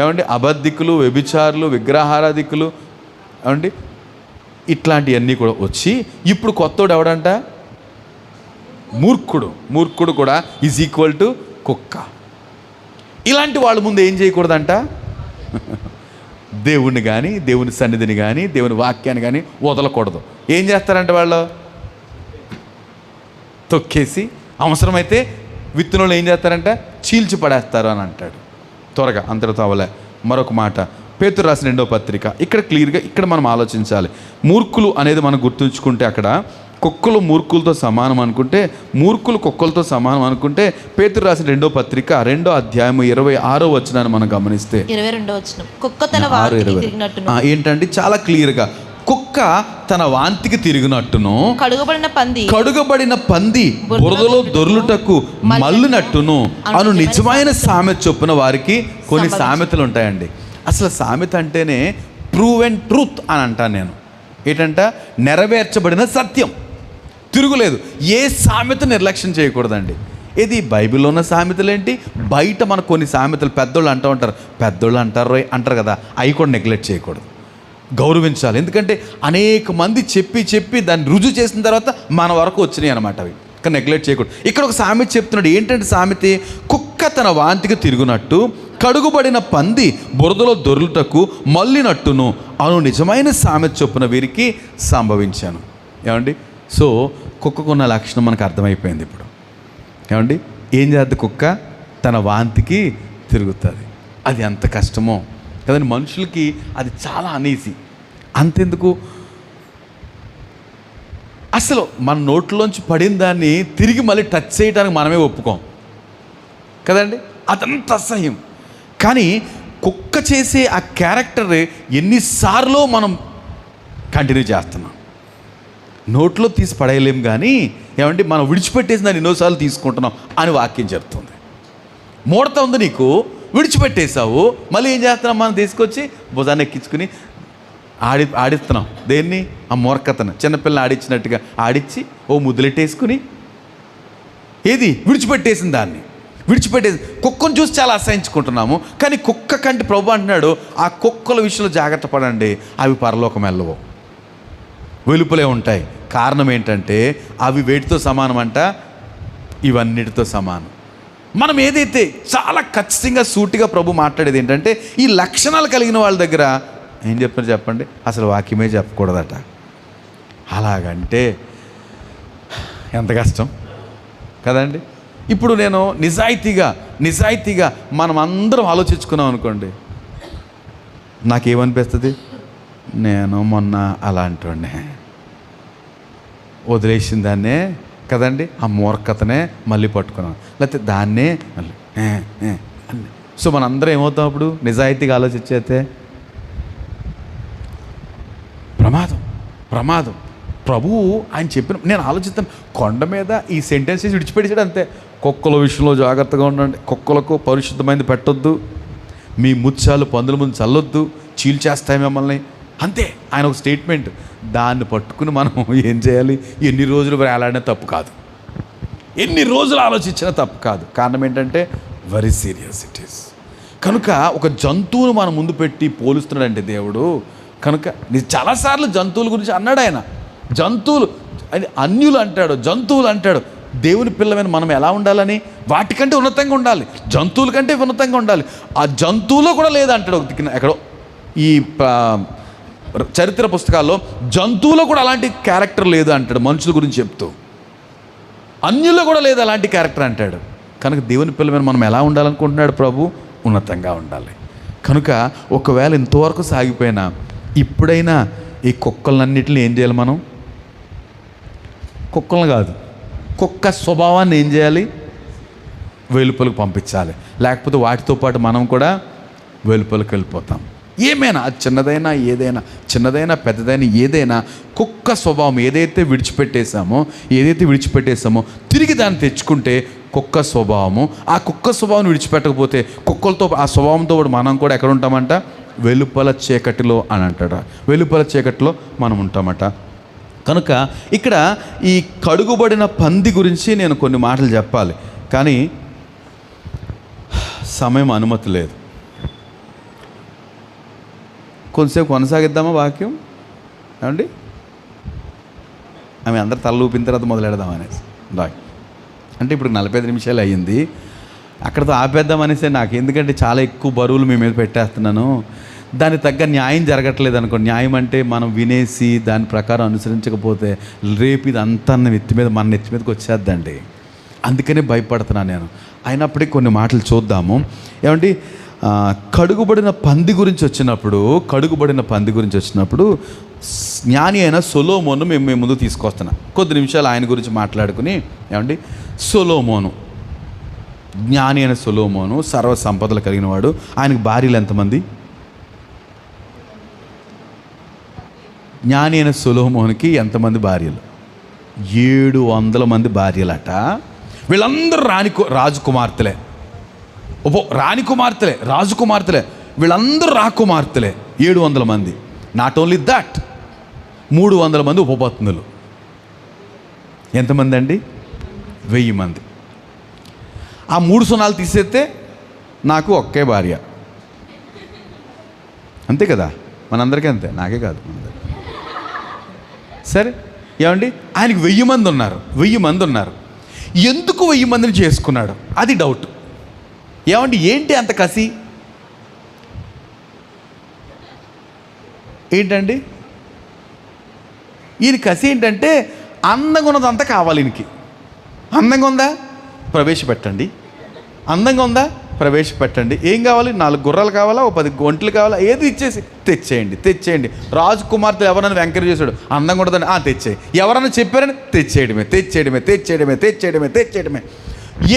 ఏమండి అబద్ధికులు, వ్యభిచారులు, విగ్రహారాధికులు, ఏమండి ఇట్లాంటివన్నీ కూడా వచ్చి ఇప్పుడు కొత్తోడు ఎవడంట మూర్ఖుడు కూడా = కుక్క. ఇలాంటి వాళ్ళ ముందు ఏం చేయకూడదంట, దేవుణ్ణి కానీ దేవుని సన్నిధిని కానీ దేవుని వాక్యాన్ని కానీ వదలకూడదు. ఏం చేస్తారంట వాళ్ళు, తొక్కేసి అవసరమైతే విత్తనంలో ఏం చేస్తారంట చీల్చి పడేస్తారు అని అంటాడు. త్వరగా అంతటితో అవలే. మరొక మాట పేతురు రాసిన 2వ పత్రిక, ఇక్కడ క్లియర్గా ఇక్కడ మనం ఆలోచించాలి. మూర్ఖులు అనేది మనం గుర్తుంచుకుంటే అక్కడ కుక్కలు మూర్ఖులతో సమానం అనుకుంటే, మూర్ఖులు కుక్కలతో సమానం అనుకుంటే, పేతురు రాసిన 2వ పత్రిక 2వ అధ్యాయం 26వ వచనాన్ని మనం గమనిస్తే 22వ వచనం, కుక్క తన వాంతికి తిరిగినట్టును. ఏంటంటే చాలా క్లియర్గా కుక్క తన వాంతికి తిరిగినట్టును, కడుగబడిన పంది బురదలో దొర్లుటకు మల్లునట్టును అను నిజమైన సామెత చొప్పున వారికి కొన్ని సామెతలు ఉంటాయండి. అసలు సామెత అంటేనే ప్రూవెన్ ట్రూత్ అని అంటాను నేను. ఏంటంట నెరవేర్చబడిన సత్యం, తిరుగులేదు. ఏ సామెత నిర్లక్ష్యం చేయకూడదండి. ఇది బైబిల్లో ఉన్న సామెతలు ఏంటి, బయట మనకు కొన్ని సామెతలు పెద్దోళ్ళు అంటారు కదా, అవి కూడా నెగ్లెక్ట్ చేయకూడదు, గౌరవించాలి. ఎందుకంటే అనేక మంది చెప్పి దాన్ని రుజువు చేసిన తర్వాత మన వరకు వచ్చినాయి అనమాట అవి. కానీ నెగ్లెక్ట్ చేయకూడదు. ఇక్కడ ఒక సామెత చెప్తున్నాడు. ఏంటంటే సామెత, కుక్క తన వాంతికి తిరుగునట్టు కడుగుబడిన పంది బురదలో దొర్లుటకు మళ్ళినట్టును అను నిజమైన సామెత చొప్పున వీరికి సంభవించాను. ఏమండి, సో కుక్కకున్న లక్షణం మనకు అర్థమైపోయింది ఇప్పుడు. ఏమండి, ఏం చేద్ది కుక్క, తన వాంతికి తిరుగుతుంది. అది ఎంత కష్టమో కదండి మనుషులకి, అది చాలా అనీజీ. అంతెందుకు, అసలు మన నోట్లోంచి పడిన దాన్ని తిరిగి మళ్ళీ టచ్ చేయడానికి మనమే ఒప్పుకోం కదండి, అదంత అసహ్యం. కానీ కుక్క చేసే ఆ క్యారెక్టర్ ఎన్నిసార్లు మనం కంటిన్యూ చేస్తున్నాం. నోట్లో తీసి పడేయలేం, కానీ ఏమంటే మనం విడిచిపెట్టేసి దాన్ని ఎన్నోసార్లు తీసుకుంటున్నాం అని వాక్యం చెప్తుంది. మూడత ఉంది నీకు, విడిచిపెట్టేసావు, మళ్ళీ ఏం చేస్తున్నాం, మనం తీసుకొచ్చి భుజాన్ని ఎక్కించుకుని ఆడిస్తున్నాం. దేన్ని, ఆ మూర్ఖతను చిన్నపిల్లని ఆడించినట్టుగా ఆడించి ఓ ముద్దులెట్టేసుకుని ఏది విడిచిపెట్టేసిన దాన్ని విడిచిపెట్టేసి కుక్కను చూసి చాలా అసహించుకుంటున్నాము. కానీ కుక్క కంటే ప్రభు అంటున్నాడు, ఆ కుక్కల విషయంలో జాగ్రత్త పడండి, అవి పరలోకం వెళ్ళవు, వెలుపలే ఉంటాయి. కారణం ఏంటంటే అవి వేటితో సమానం అంట, ఇవన్నిటితో సమానం. మనం ఏదైతే చాలా ఖచ్చితంగా సూటిగా ప్రభు మాట్లాడేది ఏంటంటే, ఈ లక్షణాలు కలిగిన వాళ్ళ దగ్గర ఏం చెప్పారు చెప్పండి, అసలు వాక్యమే చెప్పకూడదట. అలాగంటే ఎంత కష్టం కదండి. ఇప్పుడు నేను నిజాయితీగా మనం అందరం ఆలోచించుకున్నాం అనుకోండి, నాకేమనిపిస్తుంది, నేను మొన్న అలాంటి వదిలేసిన దాన్నే కదండి, ఆ మూర్ఖతనే మళ్ళీ పట్టుకున్నాను, లేకపోతే దాన్నే మళ్ళీ సో మనందరం ఏమవుతాం అప్పుడు, నిజాయితీగా ఆలోచించేస్తే ప్రమాదం. ప్రభువు ఆయన చెప్పిన, నేను ఆలోచిస్తాను, కొండ మీద ఈ సెంటెన్సెస్ విడిచిపెట్టాడు అంతే. కుక్కల విషయంలో జాగ్రత్తగా ఉండండి, కుక్కలకు పరిశుద్ధమైనది పెట్టొద్దు, మీ ముత్యాలు పందుల ముందు చల్లొద్దు, చీల్చేస్తాయి మిమ్మల్ని, అంతే ఆయన ఒక స్టేట్మెంట్. దాన్ని పట్టుకుని మనం ఏం చేయాలి, ఎన్ని రోజులు వేలాడినా తప్పు కాదు, ఎన్ని రోజులు ఆలోచించినా తప్పు కాదు. కారణం ఏంటంటే వెరీ సీరియస్ ఇట్ ఈస్. కనుక ఒక జంతువును మన ముందు పెట్టి పోలుస్తున్నాడంటే దేవుడు. కనుక చాలాసార్లు జంతువుల గురించి అన్నాడు ఆయన, జంతువులు అన్యులు అంటాడు, జంతువులు అంటాడు. దేవుని పిల్లమైన మనం ఎలా ఉండాలని, వాటికంటే ఉన్నతంగా ఉండాలి, జంతువుల కంటే ఉన్నతంగా ఉండాలి. ఆ జంతువులో కూడా లేదంటాడు ఎక్కడో ఈ చరిత్ర పుస్తకాల్లో, జంతువులో కూడా అలాంటి క్యారెక్టర్ లేదు అంటాడు మనుషుల గురించి చెప్తూ. అన్యుల్లో కూడా లేదు అలాంటి క్యారెక్టర్ అంటాడు. కనుక దేవుని పిల్లమైన మనం ఎలా ఉండాలనుకుంటున్నాడు ప్రభు, ఉన్నతంగా ఉండాలి. కనుక ఒకవేళ ఇంతవరకు సాగిపోయినా ఇప్పుడైనా ఈ కుక్కలన్నిటిని ఏం చేయాలి, మనం కుక్కలను కాదు, కుక్క స్వభావాన్ని ఏం చేయాలి, వెలుపలకు పంపించాలి. లేకపోతే వాటితో పాటు మనం కూడా వెలుపలకు వెళ్ళిపోతాం. ఏమైనా, అది చిన్నదైనా పెద్దదైనా ఏదైనా, కుక్క స్వభావం ఏదైతే విడిచిపెట్టేసామో తిరిగి దాన్ని తెచ్చుకుంటే కుక్క స్వభావము. ఆ కుక్క స్వభావం విడిచిపెట్టకపోతే కుక్కలతో ఆ స్వభావంతో మనం కూడా ఎక్కడ ఉంటామంట? వెలుపల చీకటిలో అని అంటాడు. వెలుపల చీకటిలో మనం ఉంటామట. కనుక ఇక్కడ ఈ కడుగుబడిన పంది గురించి నేను కొన్ని మాటలు చెప్పాలి, కానీ సమయం అనుమతి లేదు. కొంతసేపు కొనసాగిద్దామా వాక్యం? ఏమండి, ఆమె అందరు తల ఊపిన తర్వాత మొదలెడదాం అనేసి అంటే ఇప్పుడు 45 నిమిషాలు అయ్యింది, అక్కడితో ఆపేద్దాం అనేసి నాకు. ఎందుకంటే చాలా ఎక్కువ బరువులు మీ మీద పెట్టేస్తున్నాను. దానికి తగ్గ న్యాయం జరగట్లేదు అనుకో. న్యాయం అంటే మనం వినేసి దాని ప్రకారం అనుసరించకపోతే రేపు ఇది అంతా మన నెత్తి మీదకి వచ్చేద్దండి. అందుకనే భయపడుతున్నాను నేను. అయినప్పటికీ కొన్ని మాటలు చూద్దాము. ఏమండి, కడుగుబడిన పంది గురించి వచ్చినప్పుడు జ్ఞాని అయిన సొలొమోను మేము ముందు తీసుకొస్తున్నాం. కొద్ది నిమిషాలు ఆయన గురించి మాట్లాడుకుని, ఏమండి, సొలొమోను, జ్ఞాని అయిన సొలొమోను సర్వ సంపదలు కలిగిన వాడు. ఆయనకు భార్యలు ఎంతమంది? జ్ఞాని అయిన సొలొమోనుకి ఎంతమంది భార్యలు? 700 మంది భార్యలట. వీళ్ళందరూ రాజకుమార్తెలే. రాజకుమార్తెలే. వీళ్ళందరూ రాకుమార్తెలే. 700 మంది. నాట్ ఓన్లీ దట్, 300 మంది ఉపపత్నులు. ఎంతమంది అండి? 1000 మంది. ఆ 3 సున్నాలు తీసేస్తే నాకు ఒకే భార్య. అంతే కదా, మనందరికీ అంతే, నాకే కాదు. సరే, ఏమండి, ఆయనకి 1000 మంది ఉన్నారు. ఎందుకు 1000 మందిని చేసుకున్నాడు? అది డౌట్. ఏమండి, ఏంటి అంత కసి? ఏంటండి ఈయన కసి? ఏంటంటే అందంగా ఉన్నదంతా కావాలి ఈయనకి. అందంగా ఉందా? ప్రవేశపెట్టండి. ఏం కావాలి? 4 గుర్రాలు కావాలా? 10 ఒంట్లు కావాలా? ఏది ఇచ్చేసి తెచ్చేయండి. రాజకుమార్తెలు ఎవరన్నా ఎంకరేజ్ చేశాడు, అందంగా ఉండదని తెచ్చేయి. ఎవరన్నా చెప్పారని తెచ్చేయడమే.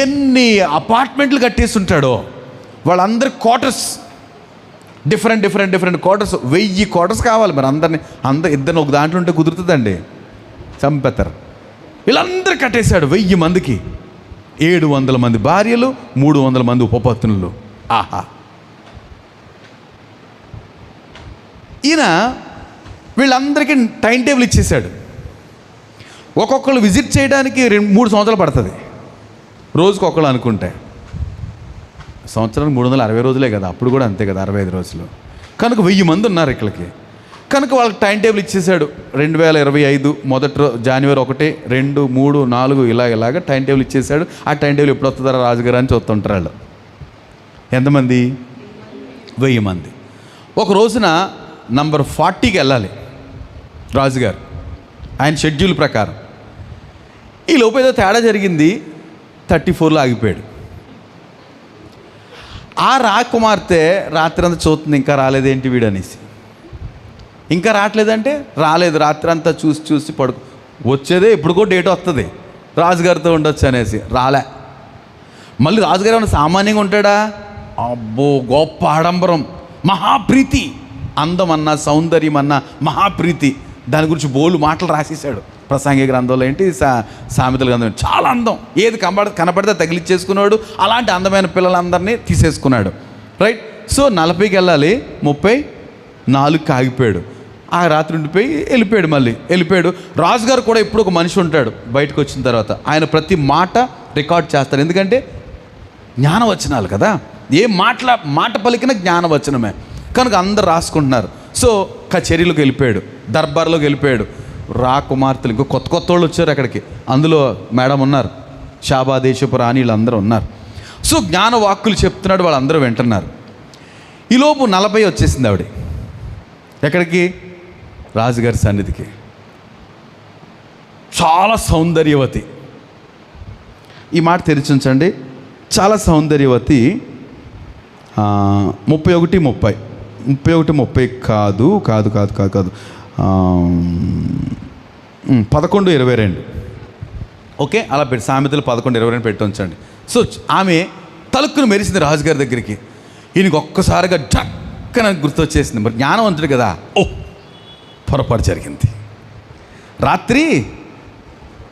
ఎన్ని అపార్ట్మెంట్లు కట్టేస్తుంటాడో. వాళ్ళందరి క్వార్టర్స్, డిఫరెంట్ క్వార్టర్స్, 1000 క్వార్టర్స్ కావాలి. మరి ఇద్దరిని ఒక దాంట్లో ఉంటే కుదురుతుందండి? చంపేస్తారు. వీళ్ళందరూ కట్టేశాడు 1000 మందికి. 700 మంది భార్యలు, 300 మంది ఉపపత్నులు. ఆహా! ఈయన వీళ్ళందరికీ టైం టేబుల్ ఇచ్చేశాడు. ఒక్కొక్కరు విజిట్ చేయడానికి 3 సంవత్సరాలు పడుతుంది. రోజుకు ఒకళ్ళు అనుకుంటే సంవత్సరానికి 360 రోజులే కదా, అప్పుడు కూడా అంతే కదా, 65 రోజులు. కనుక 1000 మంది ఉన్నారు ఇక్కడికి. కనుక వాళ్ళకి టైం టేబుల్ ఇచ్చేసాడు. 2025 జనవరి 1, 2, 3, 4 ఇలాగ టైం టేబుల్ ఇచ్చేసాడు. ఆ టైం టేబుల్ ఎప్పుడు వస్తుందారా రాజుగారు అని చూస్తుంటారు వాళ్ళు. ఎంతమంది? 1000 మంది. ఒక రోజున నంబర్ 40కి వెళ్ళాలి రాజుగారు, ఆయన షెడ్యూల్ ప్రకారం. ఈ లోపు ఏదో తేడా జరిగింది, 34లో ఆగిపోయాడు. ఆ రాకుమార్తె రాత్రి అంతా చూస్తుంది, ఇంకా రాలేదేంటి వీడనేసి. ఇంకా రావట్లేదంటే రాలేదు. రాత్రి అంతా చూసి పడుకో, వచ్చేదే ఎప్పుడుకో డేట్ వస్తుంది, రాజుగారితో ఉండొచ్చు అనేసి రాలే. మళ్ళీ రాజుగారు ఏమన్నా సామాన్యంగా ఉంటాడా? అబ్బో, గొప్ప ఆడంబరం, మహాప్రీతి, అందం అన్నా సౌందర్యం అన్నా మహాప్రీతి. దాని గురించి బోలు మాటలు రాసేసాడు ప్రసంగి గ్రంథంలో, ఏంటి సామెతల గ్రంథం. చాలా అందం, ఏది కనపడితే తగిలిచ్చేసుకున్నాడు. అలాంటి అందమైన పిల్లలందరినీ తీసేసుకున్నాడు. రైట్. సో 40కి వెళ్ళాలి, 34కి ఆగిపోయాడు. ఆ రాత్రి ఉండిపోయి వెళ్ళిపోయాడు. రాజుగారు కూడా ఇప్పుడు ఒక మనిషి ఉంటాడు, బయటకు వచ్చిన తర్వాత ఆయన ప్రతి మాట రికార్డ్ చేస్తారు. ఎందుకంటే జ్ఞానవచనాలు కదా, ఏ మాట పలికిన జ్ఞానవచనమే. కనుక అందరు రాసుకుంటున్నారు. సో కచేరీలోకి వెళ్ళిపోయాడు, దర్బార్లోకి వెళ్ళిపోయాడు. రాకుమార్తెలు ఇంకో కొత్త వాళ్ళు వచ్చారు అక్కడికి. అందులో మేడం ఉన్నారు, షాబా దేశపు రాణి, వీళ్ళందరూ ఉన్నారు. సో జ్ఞాన వాక్కులు చెప్తున్నాడు, వాళ్ళందరూ వింటున్నారు. ఈలోపు 40 వచ్చేసింది ఆవిడ. ఎక్కడికి? రాజుగారి సన్నిధికి. చాలా సౌందర్యవతి. ఈ మాట తెరిచించండి, చాలా సౌందర్యవతి. 31:30 కాదు 11:22. ఓకే, అలా పెట్టి సామెతలు 11:22 పెట్టి ఉంచండి. సో ఆమె తలుక్కును మెరిసింది రాజుగారి దగ్గరికి. ఈయనకి ఒక్కసారిగా టక్కన గుర్తొచ్చేసింది. మరి జ్ఞానవంతుడు కదా, ఓ పొరపాటు జరిగింది. రాత్రి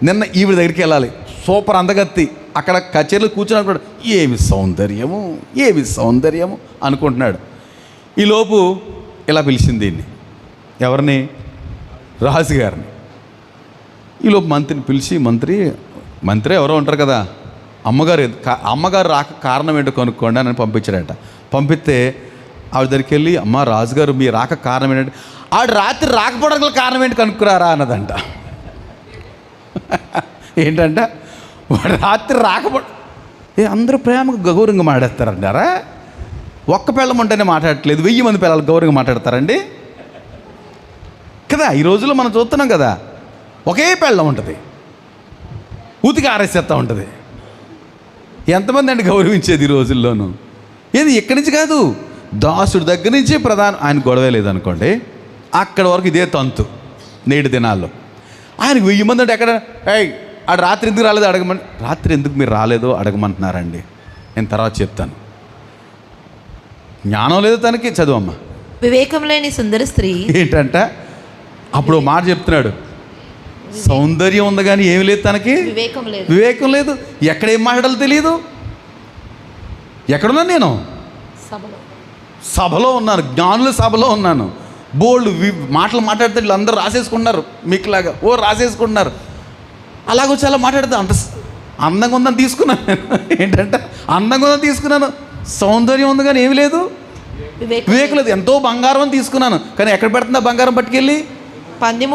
నిన్న ఈవిడ దగ్గరికి వెళ్ళాలి, సూపర్ అందగత్తి, అక్కడ కచేరీలో కూర్చున్నప్పుడు ఏమి సౌందర్యము, ఏమి సౌందర్యము అనుకుంటున్నాడు. ఈలోపు ఇలా పిలిచింది దీన్ని, ఎవరిని? రాజుగారిని. ఈలోపు మంత్రిని పిలిచి, మంత్రి ఎవరో ఉంటారు కదా, అమ్మగారు రాక కారణం ఏంటో కనుక్కోండి అని పంపించాడట. పంపిస్తే ఆవిడ దగ్గరికి వెళ్ళి, అమ్మ రాజుగారు మీ రాక కారణం ఏంటంటే, ఆవిడ రాత్రి రాకపోవడానికి కారణం ఏంటి కనుక్కురారా అన్నదంట. ఏంటంట, వాడు రాత్రి అందరూ ప్రేమకు గౌరవంగా మాట్లాడతారంటారా? ఒక్క పిల్లం ఉంటేనే మాట్లాడట్లేదు, 1000 మంది పిల్లలు గౌరవంగా మాట్లాడతారండి కదా. ఈ రోజుల్లో మనం చూస్తున్నాం కదా, ఒకే పిల్లం ఉంటుంది, ఊతికి ఆరేసేస్తూ ఉంటుంది. ఎంతమంది అండి గౌరవించేది ఈ రోజుల్లోనూ? ఏది ఎక్కడి నుంచి కాదు, దాసుడి దగ్గర నుంచి ఆయన గొడవే లేదనుకోండి, అక్కడ వరకు ఇదే తంతు. నేటి దినాల్లో ఆయనకు 1000 మంది అంటే ఎక్కడ, ఆడు రాత్రి ఎందుకు రాలేదో అడగమని, రాత్రి ఎందుకు మీరు రాలేదో అడగమంటున్నారండి, నేను తర్వాత చెప్తాను. జ్ఞానం లేదు తనకి, చదువమ్మ. వివేకం లేని సుందర స్త్రీ ఏంటంట, అప్పుడు మాట చెప్తున్నాడు, సౌందర్యం ఉంది కానీ ఏమి లేదు తనకి, వివేకం లేదు. ఎక్కడ ఏం మాట్లాడాలో తెలియదు. ఎక్కడున్నాను నేను? సభలో ఉన్నాను, జ్ఞానుల సభలో ఉన్నాను. బోల్డ్ మాటలు మాట్లాడితే వీళ్ళందరూ రాసేసుకుంటున్నారు, మీకులాగా రాసేసుకుంటున్నారు. అలాగొచ్చి అలా మాట్లాడితే అంత అందంగా ఉందని తీసుకున్నాను నేను. ఏంటంటే అందంగా ఉందని తీసుకున్నాను, సౌందర్యం ఉంది కానీ ఏమి లేదు, వివేకం లేదు. ఎంతో బంగారం అని తీసుకున్నాను, కానీ ఎక్కడ పెడుతుందా బంగారం పట్టుకెళ్ళి? పంది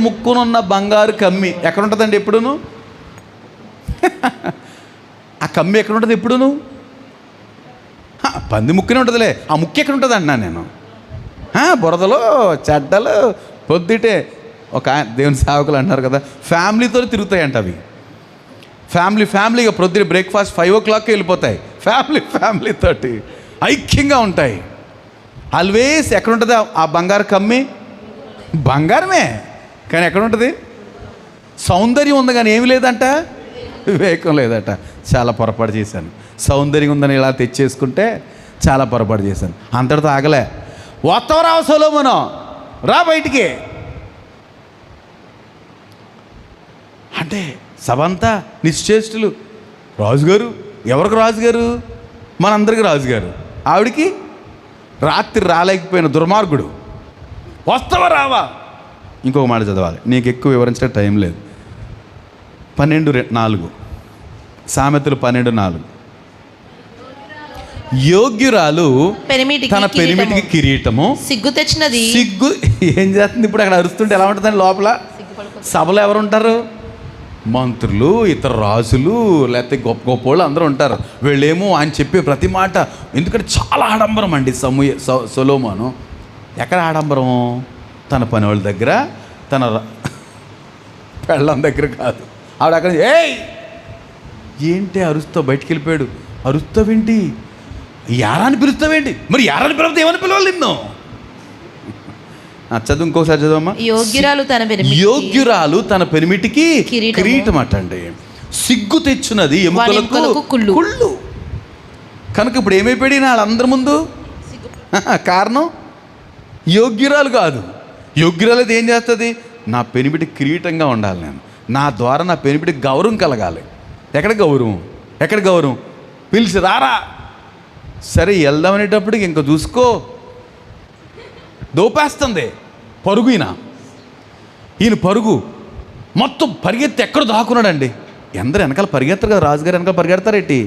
ముక్కునున్న బంగారు కమ్మి ఎక్కడ ఉంటుందండి ఎప్పుడును? ఆ కమ్మి ఎక్కడ ఉంటుంది ఎప్పుడును? పంది ముక్కునే ఉంటుందిలే, ఆ ముక్కు ఎక్కడ ఉంటుంది అన్నా నేను. బురదలో చెడ్డలు పొద్దుటే ఒక దేవుని సేవకులు అంటారు కదా, ఫ్యామిలీతో తిరుగుతాయంట అవి. ఫ్యామిలీగా ప్రొద్దున బ్రేక్ఫాస్ట్ 5 o'clock వెళ్ళిపోతాయి. ఫ్యామిలీతోటి ఐక్యంగా ఉంటాయి. ఆల్వేస్ ఎక్కడ ఉంటుంది ఆ బంగారు కమ్మి? బంగారమే, కానీ ఎక్కడ ఉంటుంది? సౌందర్యం ఉంది కానీ ఏమి లేదంట, వివేకం లేదట. చాలా పొరపాటు చేశాను. సౌందర్యం ఉందని ఇలా తెచ్చేసుకుంటే చాలా పొరపాటు చేశాను. అంతటితో ఆగలే. వస్తావరావు సొలొమోను, రా బయటికి అంటే సభంతా నిశ్చేష్టులు. రాజుగారు, ఎవరికి రాజుగారు? మనందరికీ రాజుగారు. ఆవిడికి రాత్రి రాలేకపోయిన దుర్మార్గుడు, వస్తావా రావా? ఇంకొక మాట చదవాలి, నీకు ఎక్కువ వివరించే టైం లేదు. 12:4 సామెతలు 12:4. యోగ్యురాలు తన పెనిమిటికి కిరీటము, సిగ్గు తెచ్చినది. సిగ్గు ఏం చేస్తుంది ఇప్పుడు? అక్కడ అరుస్తుంటే ఎలా ఉంటుందండి లోపల? సభలో ఎవరు ఉంటారు? మంత్రులు, ఇతర రాజులు, లేకపోతే గొప్ప గొప్ప వాళ్ళు అందరూ ఉంటారు. వీళ్ళేమో ఆయన చెప్పే ప్రతి మాట, ఎందుకంటే చాలా ఆడంబరం అండి సొలొమోను. ఎక్కడ ఆడంబరం? తన పని వాళ్ళ దగ్గర, తన పెళ్ళం దగ్గర కాదు. ఆవిడ అక్కడ ఏంటి అరుస్తావు? బయటికి వెళ్ళిపోయాడు. అరుస్తావేంటి? యారాని పిలుస్తావేంటి? మరి యారాని పిలిపితే ఏమని పిలవాలి నిన్ను? చదువు, ఇంకోసారి చదవమ్మా. యోగ్యురాలు తన పెనిమిటికి కిరీటం అటండి, సిగ్గు తెచ్చున్నది ఎముకలకు కుళ్ళు. కనుక ఇప్పుడు ఏమైపోయాడు వాళ్ళందరి ముందు? కారణం యోగ్యురాలు కాదు. యోగ్యురాలు ఏం చేస్తుంది? నా పెనిమిటి కిరీటంగా ఉండాలి, నేను నా ద్వారా నా పెనిమిటికి గౌరవం కలగాలి. ఎక్కడ గౌరవం? పిలిచి రారా, సరే వెళ్దామనేటప్పటికి ఇంకా చూసుకో, దోపేస్తుంది పరుగు. ఈయన పరుగు మొత్తం పరిగెత్తి ఎక్కడ దాక్కున్నాడండి. అందరూ వెనకాల పరిగెత్తారు కదా, రాజుగారు వెనకాల పరిగెడతారేంటి?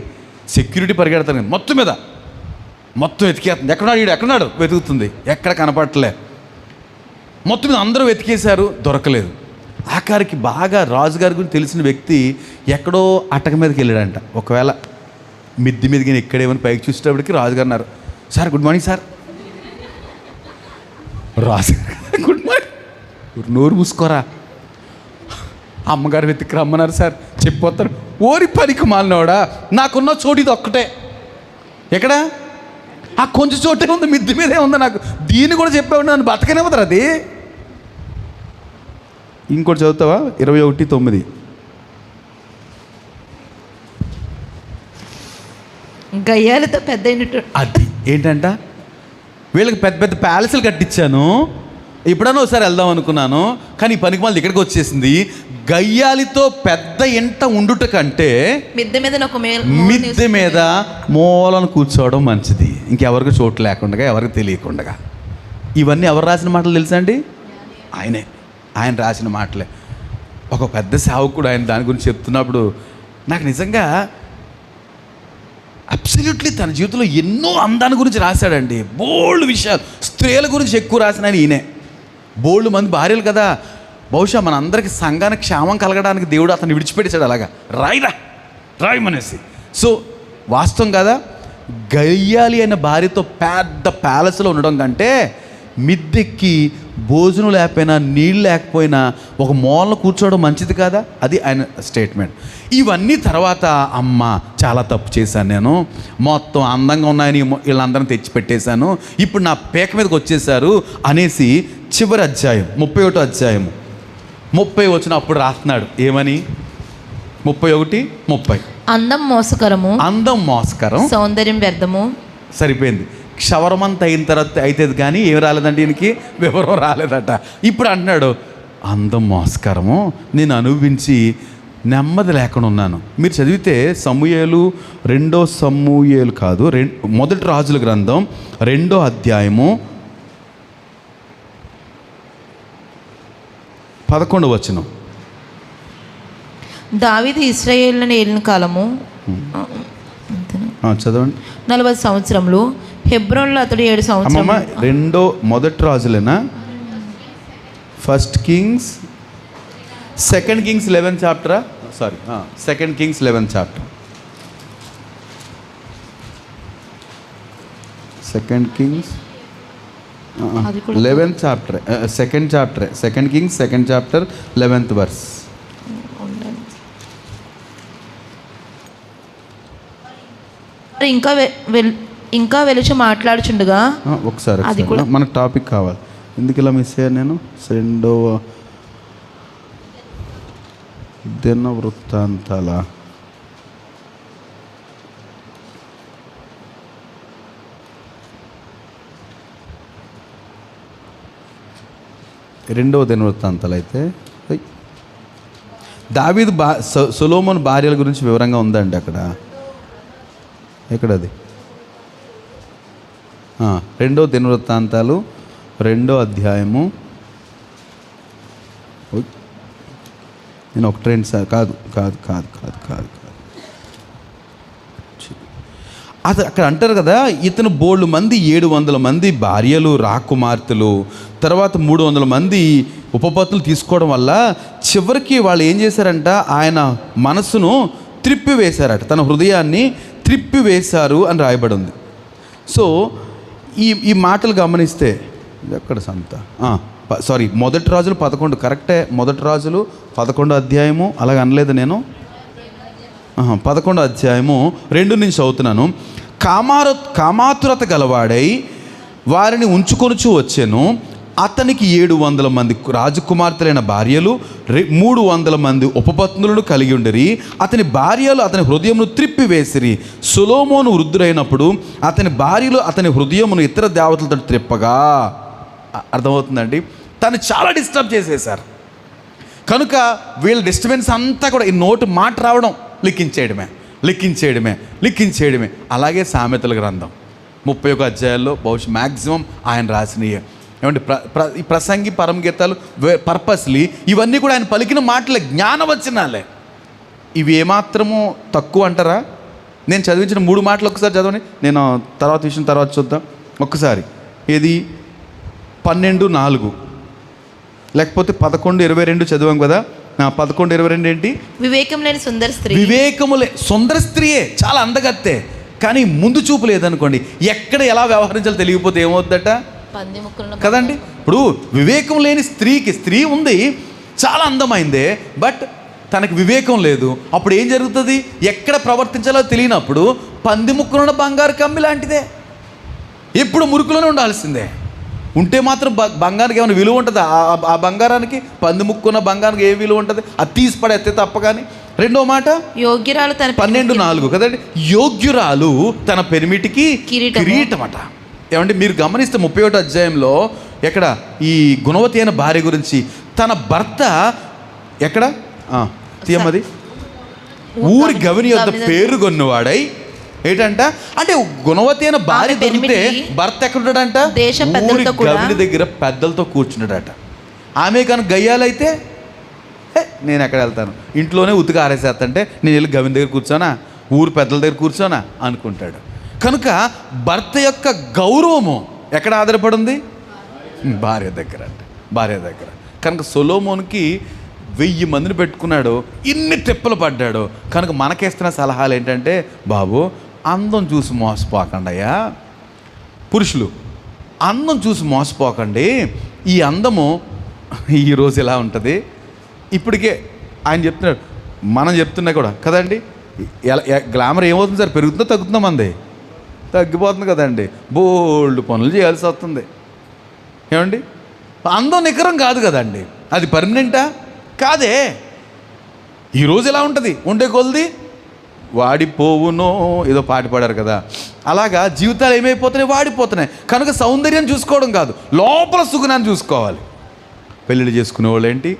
సెక్యూరిటీ పరిగెడతారు కదా, మొత్తం వెతికేస్తుంది. ఎక్కడున్నాడు వెతుకుతుంది, ఎక్కడ కనపడట్లే. మొత్తం మీద అందరూ వెతికేశారు, దొరకలేదు. ఆఖరికి బాగా రాజుగారి గురించి తెలిసిన వ్యక్తి ఎక్కడో అటక మీదకి వెళ్ళాడంట. ఒకవేళ మిద్ది మీదకి ఎక్కడేమని పైకి చూసేటప్పటికి రాజుగారు అన్నారు, సార్ గుడ్ మార్నింగ్ సార్. రాజుగారు గుడ్ మార్నింగ్, నోరు మూసుకోరా, అమ్మగారు వెతికి రమ్మన్నారు సార్, చెప్పిపోతారు. ఓరి పనికి మాలినోడా, నాకున్న చోటు ఇది ఒక్కటే. ఎక్కడ? ఆ కొంచెం చోటే ఉంది, మిద్ది మీదే ఉంది. నాకు దీన్ని కూడా చెప్పావు, నన్ను బతకనివ్వతారు. అది ఇంకోటి చదువుతావా? 21:9. గయ్యాలతో పెద్ద అది ఏంటంట? వీళ్ళకి పెద్ద పెద్ద ప్యాలెస్లు కట్టించాను, ఎప్పుడైనా ఒకసారి వెళ్దాం అనుకున్నాను, కానీ ఈ పనికి మళ్ళీ ఇక్కడికి వచ్చేసింది. గయ్యాలితో పెద్ద ఇంట ఉండుట కంటే మిద్దె మీద మిద్దె మీద మూలను కూర్చోవడం మంచిది, ఇంకెవరికి చోటు లేకుండా, ఎవరికి తెలియకుండా. ఇవన్నీ ఎవరు రాసిన మాటలు తెలుసా అండి? ఆయన రాసిన మాటలే. ఒక పెద్ద సేవకుడు ఆయన దాని గురించి చెప్తున్నప్పుడు నాకు నిజంగా అబ్సల్యూట్లీ తన జీవితంలో ఎన్నో అందాన్ని గురించి రాశాడండి. బోల్డ్ విషయాలు, స్త్రీల గురించి ఎక్కువ రాసిన ఆయన ఈయనే. బోల్డ్ మంది భార్యలు కదా, బహుశా మన అందరికి సంఘానికి క్షేమం కలగడానికి దేవుడు అతన్ని విడిచిపెట్టాడు. అలాగా రాయమనేసి. సో వాస్తవం కదా, గయ్యాలి అయిన భార్యతో పెద్ద ప్యాలెస్లో ఉండడం కంటే మిద్దెక్కి భోజనం లేకపోయినా నీళ్ళు లేకపోయినా ఒక మూలన కూర్చోవడం మంచిది కదా. అది ఆయన స్టేట్మెంట్. ఇవన్నీ తర్వాత అమ్మ చాలా తప్పు చేశాను, నేను మొత్తం అందంగా ఉన్నాయని వీళ్ళందరినీ తెచ్చిపెట్టేశాను, ఇప్పుడు నా పేక మీదకి వచ్చేసారు అనేసి చివరి అధ్యాయం 31వ అధ్యాయము 30 వచ్చిన అప్పుడు రాస్తున్నాడు. ఏమని? 31:30. అందం మోసకరం, సౌందర్యం వ్యర్థము. సరిపోయింది. క్షవరమంత అయిన తర్వాత అవుతుంది కానీ ఏం రాలేదండి, ఈయనకి వివరం రాలేదట. ఇప్పుడు అంటున్నాడు అందం మోసకరము, నేను అనుభవించి నెమ్మది లేకుండా ఉన్నాను. మీరు చదివితే సమూయేలు 2వ సమూయేలు కాదు, 1 రాజుల గ్రంథం 2వ అధ్యాయము 11వ వచనం. దావీదు ఇశ్రాయేలును ఏలిన కాలము చదవండి. 40 సంవత్సరములు. హెబ్రోన్లో అతడు 7 సంవత్సరాలు. 1 రాజులేనా? 1 Kings 2 Kings 11 చాప్టరా? Sorry, 2 Kings 11 chapter. 2 Kings 11 chapter, 2nd chapter, 2 Kings 2nd chapter 11th verse. ఇంకా వెలిచి మాట్లాడుచుండగా ఒకసారి మనకు టాపిక్ కావాలి. ఎందుకు ఇలా మిస్ అయ్యాను నేను? 2వ దిన వృత్తాంతాల 2వ దిన వృత్తాంతాలు అయితే దావీదు సొలొమోను భార్యల గురించి వివరంగా ఉందండి అక్కడ. ఎక్కడది? 2వ దిన వృత్తాంతాలు 2వ అధ్యాయము. నేను ఒక ట్రెండ్ సార్ కాదు. అది అక్కడ అంటారు కదా, ఇతను బోల్డ్ మంది 700 మంది భార్యలు రాకుమార్తెలు, తర్వాత 300 మంది ఉపపత్తులు తీసుకోవడం వల్ల చివరికి వాళ్ళు ఏం చేశారంట, ఆయన మనసును త్రిప్పివేశారట, తన హృదయాన్ని త్రిప్పివేశారు అని రాయబడి ఉంది. సో ఈ మాటలు గమనిస్తే ఇది ఎక్కడ సంత? 1 రాజులు 11 కరెక్టే. 1 రాజులు 11వ అధ్యాయము, అలాగ అనలేదు నేను. 11వ అధ్యాయము 2 నుంచి చదువుతున్నాను. కామాతురత గలవాడై వారిని ఉంచుకొనుచు వచ్చెను. అతనికి 700 మంది రాజకుమార్తెలైన భార్యలు, 300 మంది ఉపపత్నులను కలిగి ఉండిరి. అతని భార్యలు అతని హృదయమును త్రిప్పివేసిరి. సొలొమోను వృద్ధుడైనప్పుడు అతని భార్యలు అతని హృదయమును ఇతర దేవతలతో త్రిప్పగా. అర్థమవుతుందండి? తను చాలా డిస్టర్బ్ చేసేశారు కనుక వీళ్ళ డిస్టర్బెన్స్ అంతా కూడా ఈ నోటు మాట రావడం లిఖించేయడమే. అలాగే సామెతల గ్రంథం 31 అధ్యాయాల్లో బహుశా మ్యాక్సిమం ఆయన రాసినయే. ఏమంటే ఈ ప్రసంగి పరమగీతాలు పర్పస్లీ ఇవన్నీ కూడా ఆయన పలికిన మాటలే, జ్ఞానవచనాలే. ఇవి ఏమాత్రము తక్కువ అంటారా? నేను చదివించిన 3 మాటలు ఒకసారి చదవని, నేను విషయం తర్వాత చూద్దాం ఒక్కసారి. ఏది? 12:4 లేకపోతే 11:22 చదివాం కదా. 11:22 ఏంటి? వివేకము సుందర స్త్రీయే, చాలా అందగత్తే, కానీ ముందు చూపు లేదనుకోండి, ఎక్కడ ఎలా వ్యవహరించాలో తెలియకపోతే ఏమవుద్దట కదండి. ఇప్పుడు వివేకం లేని స్త్రీ ఉంది, చాలా అందమైందే, బట్ తనకు వివేకం లేదు. అప్పుడు ఏం జరుగుతుంది? ఎక్కడ ప్రవర్తించాలో తెలియనప్పుడు పంది ముక్కున్న బంగారు కమ్మి లాంటిదే, ఎప్పుడు మురుకులోనే ఉండాల్సిందే. ఉంటే మాత్రం బంగారానికి ఏమైనా విలువ ఉంటుందా? ఆ బంగారానికి, పంది ముక్కున్న బంగారానికి ఏ విలువ ఉంటుంది? అది తీసి పడేస్తే తప్ప. కానీ 2వ మాట యోగ్యురాలు 12:4 కదండి. యోగ్యురాలు తన పెనిమిటికి కిరీటమట. ఏమంటే మీరు గమనిస్తే 31వ అధ్యాయంలో ఎక్కడ ఈ గుణవతి అయిన భార్య గురించి తన భర్త ఎక్కడ తీయమ్మది ఊరి గవిని యొద్ద పేరు కొన్నవాడై ఏంటంట అంటే గుణవతి అయిన భార్య దొరికితే భర్త ఎక్కడున్నాడంట ఊరి గవిని దగ్గర పెద్దలతో కూర్చున్నాడట. ఆమె కనుక గయ్యాలైతే నేను ఎక్కడ వెళ్తాను, ఇంట్లోనే ఉతికి ఆరేసేస్తంటే నేను వెళ్ళి గవిని దగ్గర కూర్చోనా, ఊరు పెద్దల దగ్గర కూర్చోనా అనుకుంటాడు. కనుక భర్త యొక్క గౌరవము ఎక్కడ ఆధారపడింది? భార్య దగ్గర అంట, భార్య దగ్గర. కనుక సొలొమోన్కి 1000 మందిని పెట్టుకున్నాడు, ఇన్ని తిప్పలు పడ్డాడు. కనుక మనకేస్తున్న సలహాలు ఏంటంటే, బాబు అందం చూసి మోసపోకండి అయ్యా, పురుషులు అందం చూసి మోసపోకండి. ఈ అందము ఈరోజు ఎలా ఉంటుంది, ఇప్పటికే ఆయన చెప్తున్నాడు, మనం చెప్తున్నా కూడా కదండి. గ్లామర్ ఏమవుతుంది సార్, పెరుగుతుందో తగ్గుతుందో? మంది తగ్గిపోతుంది కదండి, బోల్డ్ పనులు చేయాల్సి వస్తుంది. ఏమండి, అందం నికరం కాదు కదండి, అది పర్మనెంటా? కాదే. ఈరోజు ఎలా ఉంటుంది, ఉండే కొలది వాడిపోవునో, ఏదో పాట పాడారు కదా, అలాగా జీవితాలు ఏమైపోతున్నాయి, వాడిపోతున్నాయి. కనుక సౌందర్యం చూసుకోవడం కాదు, లోపల సుగుణాన్ని చూసుకోవాలి. పెళ్ళిళ్ళు చేసుకునే వాళ్ళు ఏంటి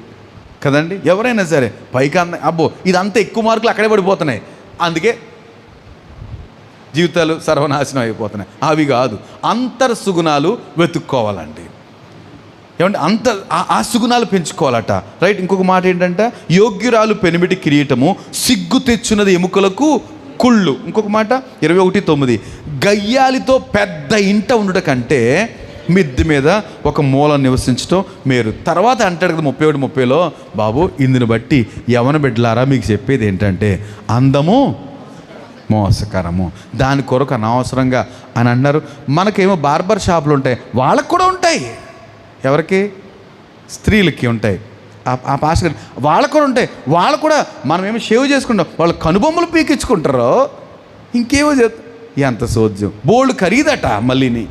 కదండి, ఎవరైనా సరే పైకి అబ్బో ఇదంతా ఎక్కువ మార్కులు అక్కడే పడిపోతున్నాయి, అందుకే జీవితాలు సర్వనాశనం అయిపోతున్నాయి. అవి కాదు, అంతర్సుగుణాలు వెతుక్కోవాలండి. ఏమంటే ఆ సుగుణాలు పెంచుకోవాలట. రైట్. ఇంకొక మాట ఏంటంటే, యోగ్యురాలు పెనిమిటి కిరీటము, సిగ్గు తెచ్చున్నది ఎముకలకు కుళ్ళు. ఇంకొక మాట 21:9, గయ్యాలితో పెద్ద ఇంట ఉండుట కంటే మిద్దె మీద ఒక మూల నివసించడం మేరు. తర్వాత అంటాడు కదా 31:30లో, బాబు ఇందుని బట్టి యవన బిడ్డలారా మీకు చెప్పేది ఏంటంటే, అందము మోసకరము, దాని కొరకు అనవసరంగా అని అన్నారు. మనకేమో బార్బర్ షాపులు ఉంటాయి, వాళ్ళకు కూడా ఉంటాయి. ఎవరికి? స్త్రీలకి ఉంటాయి. ఆ పాస్టర్ వాళ్ళకు కూడా ఉంటాయి. వాళ్ళు కూడా మనమేమో షేవ్ చేసుకుంటాం, వాళ్ళు కనుబొమ్మలు పీకించుకుంటారో ఇంకేమో ఎంత సోద్యం, బోల్డ్ ఖరీదట మళ్ళీని.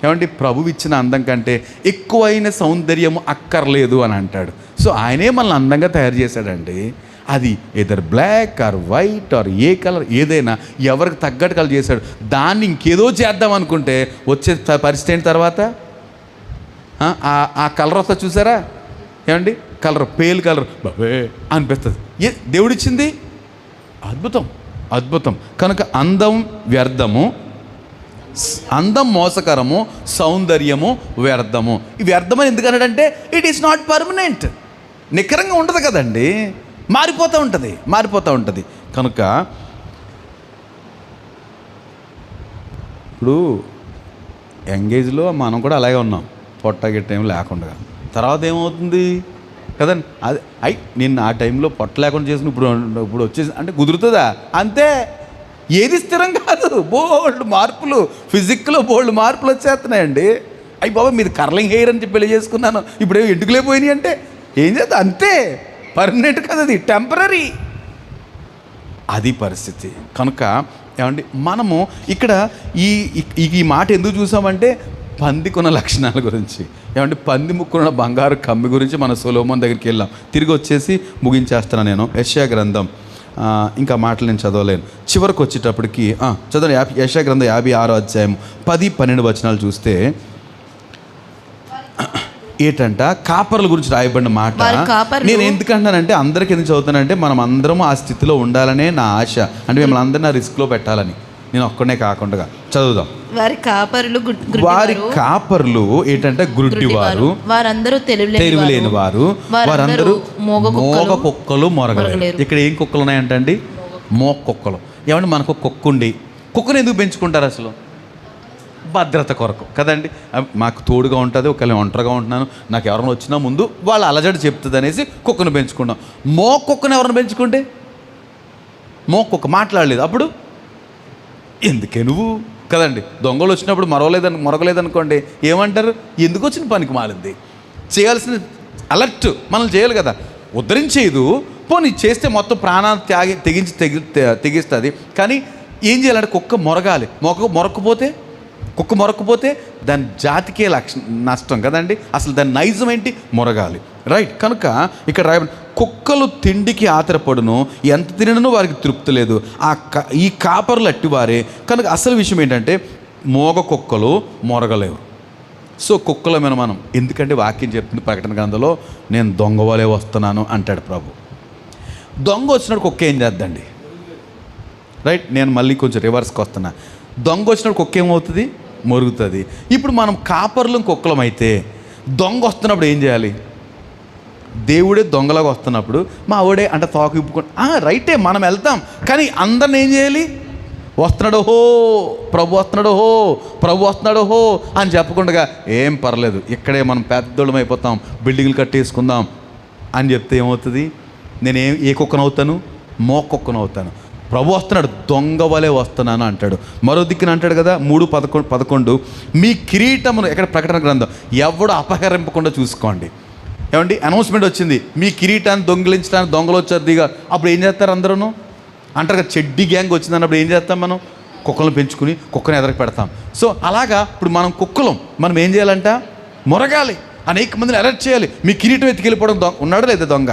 ఏమంటే ప్రభువు ఇచ్చిన అందం కంటే ఎక్కువైన సౌందర్యము అక్కర్లేదు అని అంటాడు. సో ఆయనే మనల్ని అందంగా తయారు చేశాడండి. అది either black or white or a colour ఏదైనా ఎవరికి తగ్గట్టు కలర్ చేశాడు. దాన్ని ఇంకేదో చేద్దాం అనుకుంటే వచ్చే పరిస్థితి ఏంటి తర్వాత? ఆ కలర్ వస్తా చూసారా ఏమండి, కలర్ పేల్ కలర్ బాబే అనిపిస్తుంది. దేవుడిచ్చింది అద్భుతం, అద్భుతం. కనుక అందం వ్యర్థము, అందం మోసకరము, సౌందర్యము వ్యర్థము. ఈ వ్యర్థమని ఎందుకన్నాడంటే ఇట్ ఈస్ నాట్ పర్మనెంట్, నికరంగా ఉండదు కదండి, మారిపోతూ ఉంటుంది, మారిపోతూ ఉంటుంది. కనుక ఇప్పుడు యంగేజ్లో మనం కూడా అలాగే ఉన్నాం, పొట్ట గిట్ట ఏం లేకుండా. తర్వాత ఏమవుతుంది కదండి, అది నేను ఆ టైంలో పొట్ట లేకుండా చేసిన ఇప్పుడు వచ్చేసి అంటే కుదురుతుందా? అంతే. ఏది స్థిరం కాదు, బోల్డ్ మార్పులు, ఫిజిక్లో బోల్డ్ మార్పులు వచ్చేస్తున్నాయండి. అయ్యి బాబా మీది కర్లింగ్ హెయిర్ అని చెప్పి పెళ్లి చేసుకున్నాను, ఇప్పుడు ఏమి ఎంటుకులే పోయినాయి అంటే ఏం చేస్తా, అంతే. పర్మనెంట్ కదా, అది టెంపరీ, అది పరిస్థితి. కనుక ఏమండి మనము ఇక్కడ ఈ మాట ఎందుకు చూసామంటే పందికున్న లక్షణాల గురించి. ఏమంటే పంది ముక్కున్న బంగారు కమ్మి గురించి మన సొలొమోన్ దగ్గరికి వెళ్ళాం. తిరిగి వచ్చేసి ముగించేస్తాను నేను. యెషయా గ్రంథం ఇంకా మాటలు నేను చదవలేను. చివరికి వచ్చేటప్పటికి చదవండి. యెషయా గ్రంథం 56వ అధ్యాయం 10-12 వచనాలు చూస్తే ఏంటంట, కాపర్ల గురించి రాయబడిన మాట. నేను ఎందుకంటున్నానంటే, అందరికి ఎందుకు చదువుతానంటే, మనం అందరం ఆ స్థితిలో ఉండాలనే నా ఆశ. అంటే మిమ్మల్ని అందరినీ రిస్క్లో పెట్టాలని, నేను ఒక్కనే కాకుండా చదువుదాం. వారి కాపర్లు ఏంటంటే గుడ్డివారు, వారందరూ తెలివిలేని వారు, వారందరూ మోగ కుక్కలు మొరగలేరు. ఇక్కడ ఏం కుక్కలు ఉన్నాయంటండి? మోగ కుక్కలు. ఏమంటే మనకు కుక్క ఉండి, కుక్కను ఎందుకు పెంచుకుంటారు అసలు? భద్రత కొరకు కదండి. మాకు తోడుగా ఉంటుంది, ఒకవేళ ఒంటరిగా ఉంటున్నాను, నాకు ఎవరైనా వచ్చినా ముందు వాళ్ళు అలజడి చెప్తుంది అనేసి కుక్కను పెంచుకున్నాం. మోగ కుక్కను ఎవరైనా పెంచుకుంటే, మోగ కుక్క మాట్లాడలేదు, అప్పుడు ఎందుకే నువ్వు కదండి. దొంగలు వచ్చినప్పుడు మొరగలేదనుకోండి ఏమంటారు? ఎందుకు వచ్చిన పనికి మాలింది. చేయాల్సిన అలర్ట్ మనల్ని చేయాలి కదా, ఉద్ధరించేదు. పోనీ చేస్తే మొత్తం ప్రాణాన్ని తెగిస్తుంది. కానీ ఏం చేయాలంటే కుక్క మొరగాలి. కుక్క మొరకపోతే దాని జాతికే నష్టం కదండి. అసలు దాని నైజం ఏంటి? మొరగాలి. రైట్. కనుక ఇక్కడ కుక్కలు తిండికి ఆతరపడును, ఎంత తినను వారికి తృప్తి లేదు, ఈ కాపర్లు అట్టివారే. కనుక అసలు విషయం ఏంటంటే మోగ కుక్కలు మొరగలేవు. సో కుక్కలమైన మనం, ఎందుకంటే వాక్యం చెప్తుంది ప్రకటన గ్రంథంలో, నేను దొంగ వలే వస్తున్నాను అంటాడు ప్రభు. దొంగ వచ్చినప్పుడు కుక్క ఏం చేద్దండి? రైట్, నేను మళ్ళీ కొంచెం రివర్స్కి వస్తున్నా. దొంగ వచ్చినప్పుడు కుక్క ఏమవుతుంది? మొరుగుతుంది. ఇప్పుడు మనం కాపర్లం కుక్కలం అయితే దొంగ వస్తున్నప్పుడు ఏం చేయాలి? దేవుడే దొంగలాగా వస్తున్నప్పుడు మా ఆవిడే అంటే తోక ఇప్పుకొని రైటే మనం వెళ్తాం, కానీ అందరిని ఏం చేయాలి? వస్తున్నాడు హో ప్రభు, వస్తున్నాడు హో ప్రభు, వస్తున్నాడు హో అని చెప్పకుండా ఏం పర్లేదు ఇక్కడే మనం పెద్దోళ్ళం అయిపోతాం, బిల్డింగ్లు కట్టేసుకుందాం అని చెప్తే ఏమవుతుంది? నేను ఏ కుక్కనవుతాను? కుక్కనవుతాను. ప్రభు వస్తున్నాడు, దొంగ వలే వస్తున్నాను అంటాడు. మరో దిక్కున అంటాడు కదా 3:11 మీ కిరీటమును, ఎక్కడ ప్రకటన గ్రంథం, ఎవడు అపహరింపకుండా చూసుకోండి. ఏమండి, అనౌన్స్మెంట్ వచ్చింది, మీ కిరీటాన్ని దొంగిలించడానికి దొంగలు వచ్చారు దిగా. అప్పుడు ఏం చేస్తారు? అందరూ అంటారు కదా, చెడ్డీ గ్యాంగ్ వచ్చింది అన్నప్పుడు ఏం చేస్తాం? మనం కుక్కలను పెంచుకుని కుక్కను ఎదరికి పెడతాం. సో అలాగా ఇప్పుడు మనం కుక్కలం, మనం ఏం చేయాలంట? మొరగాలి, అనేక మందిని అరెస్ట్ చేయాలి. మీ కిరీటం ఎత్తుకెళ్ళిపోవడం ఉన్నాడు లేదా దొంగ?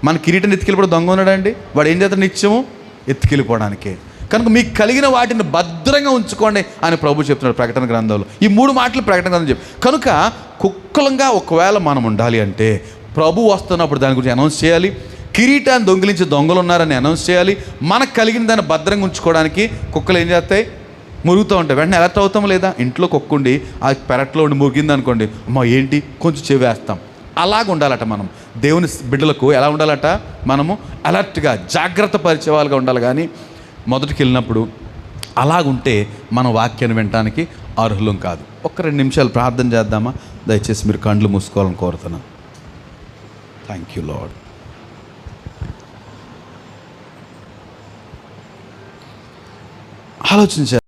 మన కిరీటం ఎత్తుకెళ్ళిపోవడం దొంగ ఉన్నాడండి? వాడు ఏం చేస్తాడు? నిత్యము ఎత్తుకెళ్ళిపోవడానికి. కనుక మీకు కలిగిన వాటిని భద్రంగా ఉంచుకోండి అని ప్రభు చెప్తున్నాడు ప్రకటన గ్రంథంలో. ఈ 3 మాటలు ప్రకటన గ్రంథం చెప్పి. కనుక కుక్కలంగా ఒకవేళ మనం ఉండాలి అంటే ప్రభు వస్తున్నప్పుడు దాని గురించి అనౌన్స్ చేయాలి. కిరీటాన్ని దొంగిలించి దొంగలు ఉన్నారని అనౌన్స్ చేయాలి. మనకు కలిగిన దాన్ని భద్రంగా ఉంచుకోవడానికి కుక్కలు ఏం చేస్తాయి? మురుగుతూ ఉంటాయి. వెంటనే అలర్ట్ అవుతాం లేదా? ఇంట్లో కుక్కుండి ఆ పెరట్లో ఉండి మురిగింది అనుకోండి, అమ్మ ఏంటి, కొంచెం చెవేస్తాం. అలాగ ఉండాలట మనం. దేవుని బిడ్డలకు ఎలా ఉండాలట? మనము అలర్ట్గా జాగ్రత్త పరిచే వాళ్ళుగా ఉండాలి. కానీ మొదటికి వెళ్ళినప్పుడు అలాగుంటే మన వాక్యాన్ని వినడానికి అర్హులం కాదు. 2 నిమిషాలు ప్రార్థన చేద్దామా? దయచేసి మీరు కళ్ళు మూసుకోవాలని కోరుతున్నాను. Thank you lord. ఆలోచించారు.